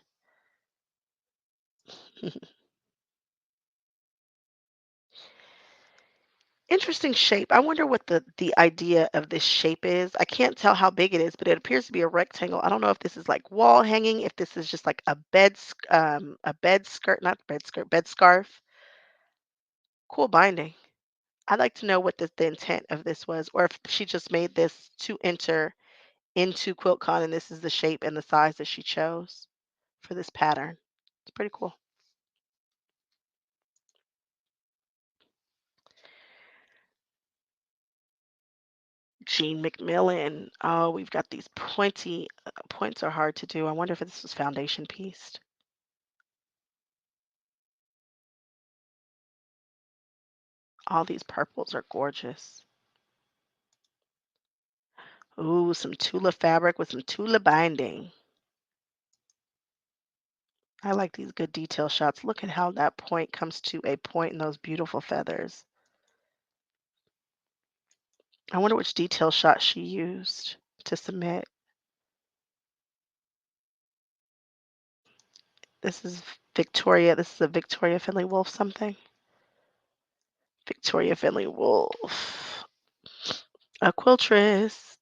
Interesting shape. I wonder what the idea of this shape is. I can't tell how big it is, but it appears to be a rectangle. I don't know if this is like wall hanging, if this is just like a bed skirt, not bed skirt, bed scarf. Cool binding. I'd like to know what the intent of this was, or if she just made this to enter into Quiltcon and this is the shape and the size that she chose for this pattern. It's pretty cool. Jean McMillan. Oh, we've got these pointy points are hard to do. I wonder if this was foundation pieced. All these purples are gorgeous. Ooh, some Tula fabric with some Tula binding. I like these good detail shots. Look at how that point comes to a point in those beautiful feathers. I wonder which detail shot she used to submit. This is Victoria. This is a Victoria Finley Wolf something. Victoria Finley Wolf. A quiltress.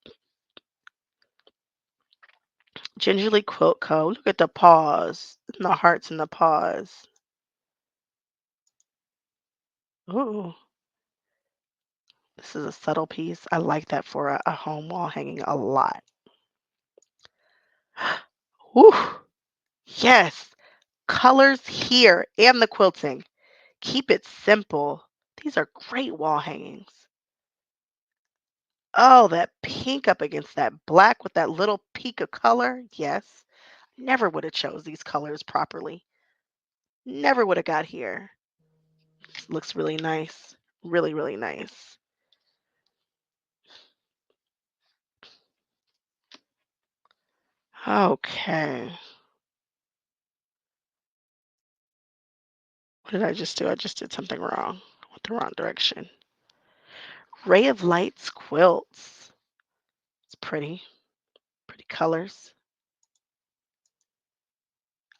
Gingerly Quilt Co. Look at the paws. And the hearts and the paws. Ooh. This is a subtle piece. I like that for a home wall hanging a lot. Ooh. Yes. Colors here and the quilting. Keep it simple. These are great wall hangings. Oh, that pink up against that black with that little peak of color. Yes. Never would have chose these colors properly. Never would have got here. Looks really nice. Really, really nice. Okay. What did I just do? I just did something wrong. Went the wrong direction. Ray of Lights quilts. It's pretty. Pretty colors.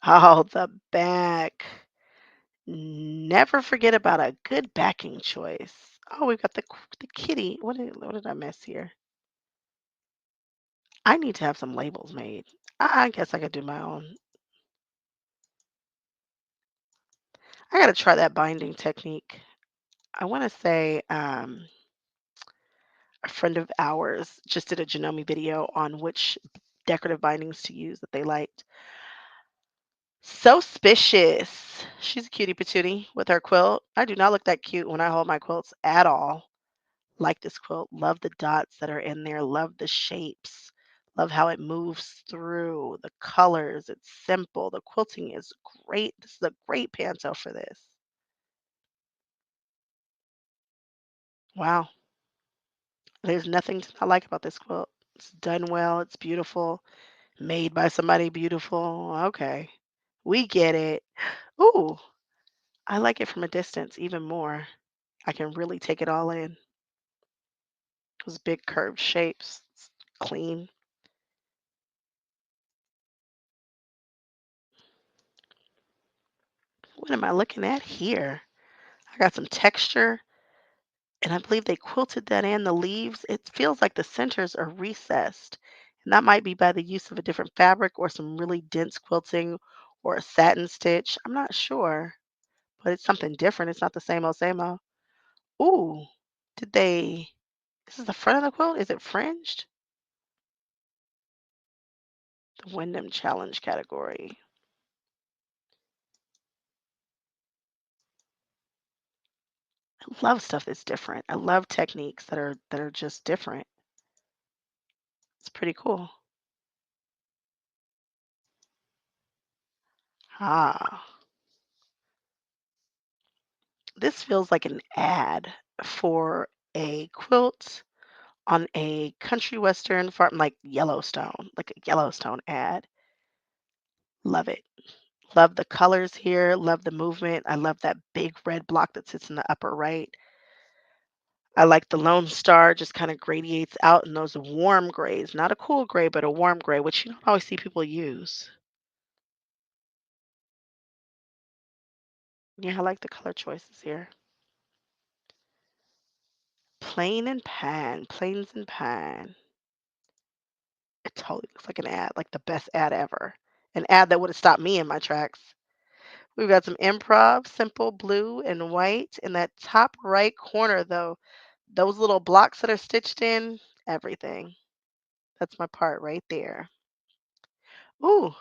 Oh, the back. Never forget about a good backing choice. Oh, we've got the kitty. What did I miss here? I need to have some labels made. I guess I could do my own. I gotta try that binding technique. I want to say a friend of ours just did a Janome video on which decorative bindings to use that they liked. So spicious. She's a cutie patootie with her quilt. I do not look that cute when I hold my quilts at all. Like this quilt. Love the dots that are in there. Love the shapes. Love how it moves through the colors. It's simple. The quilting is great. This is a great panto for this. Wow. There's nothing to not like about this quilt. It's done well. It's beautiful. Made by somebody beautiful. Okay. We get it. Ooh, I like it from a distance even more. I can really take it all in. Those big curved shapes. It's clean. What am I looking at here? I got some texture, and I believe they quilted that in the leaves. It feels like the centers are recessed. And that might be by the use of a different fabric or some really dense quilting or a satin stitch. I'm not sure, but it's something different. It's not the same old, same old. Ooh, did they? This is the front of the quilt? Is it fringed? The Wyndham Challenge category. I love stuff that's different. I love techniques that are just different. It's pretty cool. Ah, this feels like an ad for a quilt on a country western farm like Yellowstone, like a Yellowstone ad. Love it. Love the colors here. Love the movement. I love that big red block that sits in the upper right. I like the Lone Star, just kind of gradiates out in those warm grays, not a cool gray, but a warm gray, which you don't always see people use. Yeah, I like the color choices here. Plain and pan, plains and pan. It totally looks like an ad, like the best ad ever. An ad that would have stopped me in my tracks. We've got some improv, simple blue and white. In that top right corner, though, those little blocks that are stitched in, everything. That's my part right there. Ooh,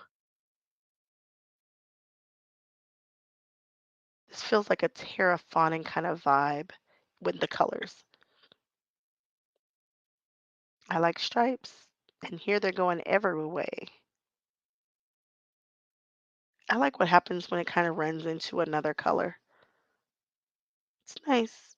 this feels like a terraforming kind of vibe with the colors. I like stripes, and here they're going every way. I like what happens when it kind of runs into another color. It's nice.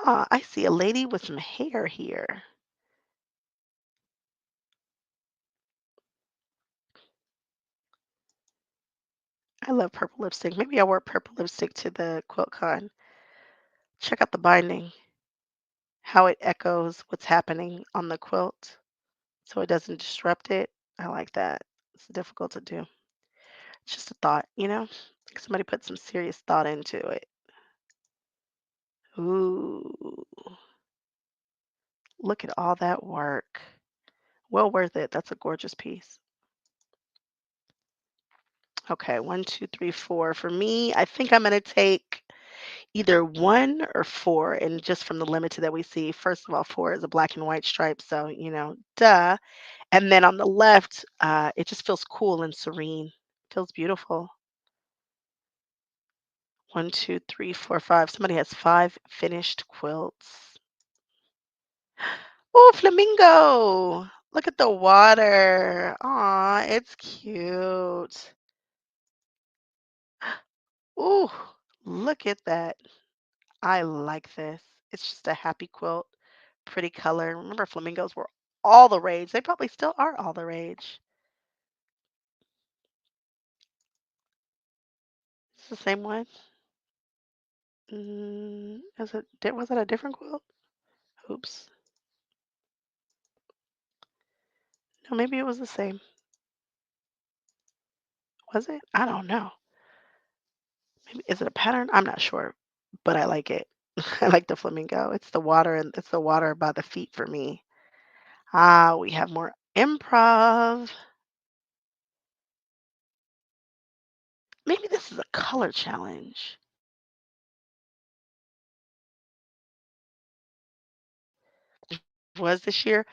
Ah, I see a lady with some hair here. I love purple lipstick. Maybe I wear purple lipstick to the Quiltcon. Check out the binding, how it echoes what's happening on the quilt so it doesn't disrupt it. I like that. It's difficult to do. It's just a thought, you know? Like somebody put some serious thought into it. Ooh, look at all that work. Well worth it. That's a gorgeous piece. Okay, one, two, three, four. For me, I think I'm gonna take either one or four, and just from the limited that we see. First of all, four is a black and white stripe, so duh. And then on the left, it just feels cool and serene. Feels beautiful. One, two, three, four, five. Somebody has five finished quilts. Oh, flamingo! Look at the water. Aw, it's cute. Ooh, look at that. I like this. It's just a happy quilt, pretty color. Remember, flamingos were all the rage. They probably still are all the rage. It's the same one. Was it a different quilt? Oops. No, maybe it was the same. Was it? I don't know. Maybe is it a pattern? I'm not sure, but I like it. I like the flamingo. It's the water by the feet for me. Ah, we have more improv. Maybe this is a color challenge. Was this year,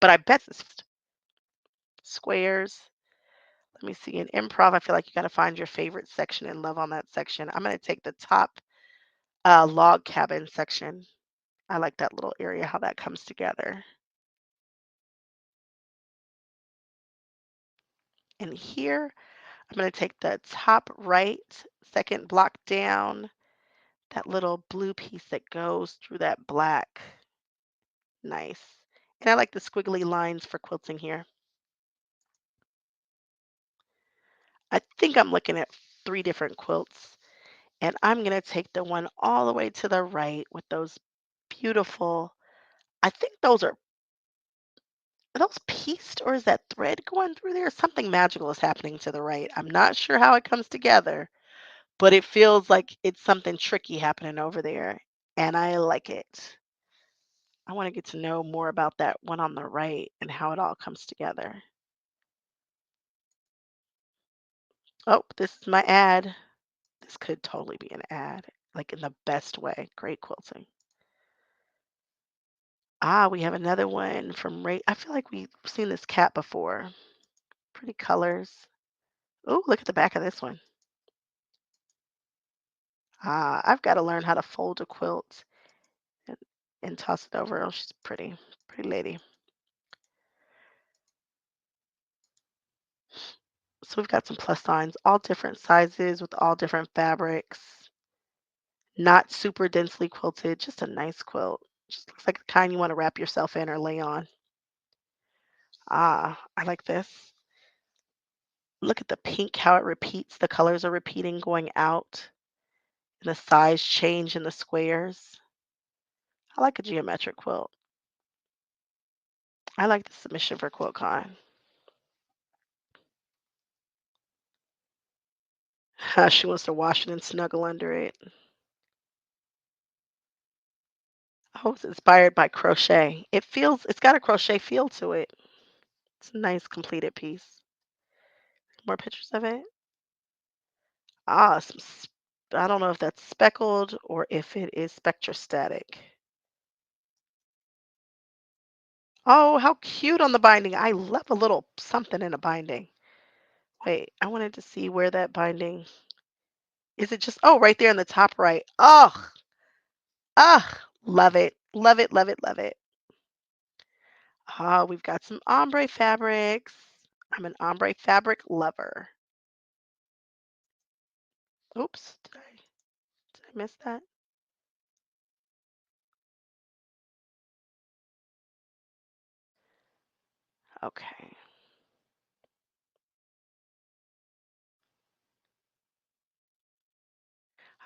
but I bet it's squares. Let me see. In improv, I feel like you got to find your favorite section and love on that section. I'm going to take the top log cabin section. I like that little area, how that comes together. And here, I'm going to take the top right, second block down, that little blue piece that goes through that black. Nice. And I like the squiggly lines for quilting here. I think I'm looking at three different quilts, and I'm going to take the one all the way to the right with those beautiful, I think are those pieced or is that thread going through there? Something magical is happening to the right. I'm not sure how it comes together, but it feels like it's something tricky happening over there, and I like it. I want to get to know more about that one on the right and how it all comes together. Oh, this is my ad. This could totally be an ad, like in the best way. Great quilting. Ah, we have another one from Ray. I feel like we've seen this cat before. Pretty colors. Oh, look at the back of this one. Ah, I've got to learn how to fold a quilt and, and toss it over. Oh, she's pretty. Pretty lady. So we've got some plus signs, all different sizes with all different fabrics. Not super densely quilted, just a nice quilt. Just looks like the kind you want to wrap yourself in or lay on. I like this. Look at the pink, how it repeats. The colors are repeating going out, and the size change in the squares. I like a geometric quilt. I like the submission for Quiltcon. She wants to wash it and snuggle under it. Oh, it's inspired by crochet. It's got a crochet feel to it. It's a nice completed piece. More pictures of it. Ah, I don't know if that's speckled or if it is spectrostatic. Oh, how cute on the binding. I love a little something in a binding. Wait, I wanted to see where that binding is. It just, oh, right there in the top right. Oh, love it. Love it, love it, love it. Ah, we've got some ombre fabrics. I'm an ombre fabric lover. Oops, did I miss that? Okay.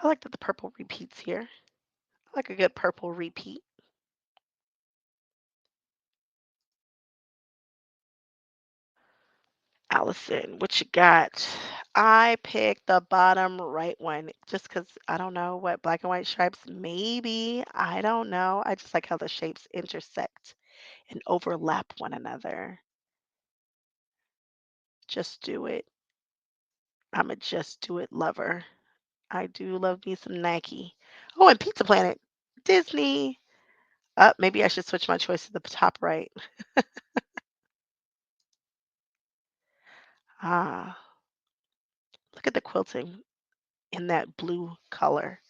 I like that the purple repeats here. I like a good purple repeat. Allison, what you got? I picked the bottom right one just because I don't know what black and white stripes, maybe. I don't know. I just like how the shapes intersect and overlap one another. Just do it. I'm a just do it lover. I do love me some Nike. Oh, and Pizza Planet. Disney. Maybe I should switch my choice to the top right. Ah, look at the quilting in that blue color.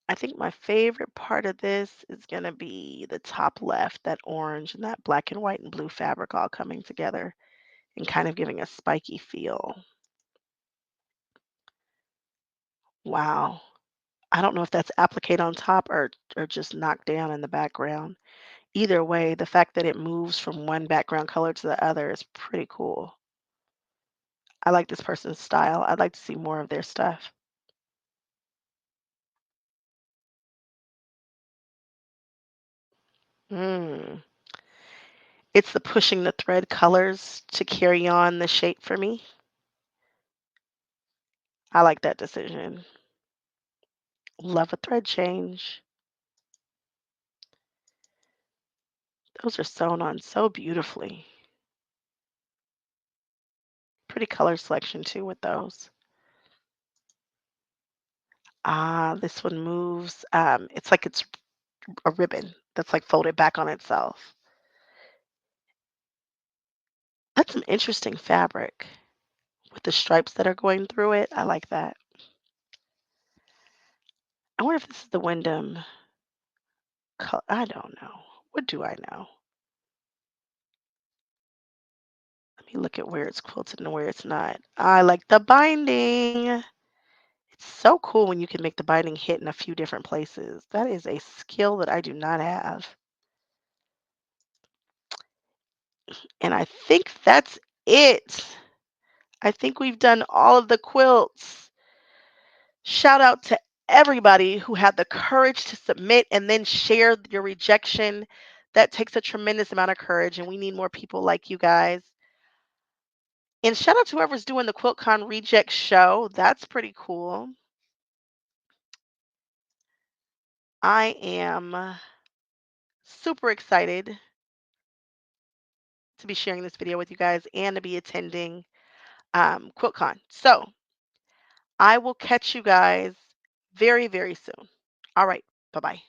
I think my favorite part of this is gonna be the top left, that orange and that black and white and blue fabric all coming together and kind of giving a spiky feel. Wow. I don't know if that's applique on top or just knocked down in the background. Either way, the fact that it moves from one background color to the other is pretty cool. I like this person's style. I'd like to see more of their stuff. Mm. It's the pushing the thread colors to carry on the shape for me. I like that decision. Love a thread change. Those are sewn on so beautifully. Pretty color selection too with those. This one moves. It's like it's a ribbon that's like folded back on itself. That's some interesting fabric with the stripes that are going through it. I like that. I wonder if this is the Wyndham. I don't know. What do I know? Let me look at where it's quilted and where it's not. I like the binding. It's so cool when you can make the binding hit in a few different places. That is a skill that I do not have. And I think that's it. I think we've done all of the quilts. Shout out to everybody who had the courage to submit and then share your rejection. That takes a tremendous amount of courage, and we need more people like you guys. And shout out to whoever's doing the QuiltCon Reject show. That's pretty cool. I am super excited to be sharing this video with you guys and to be attending QuiltCon. So I will catch you guys very, very soon. All right. Bye bye.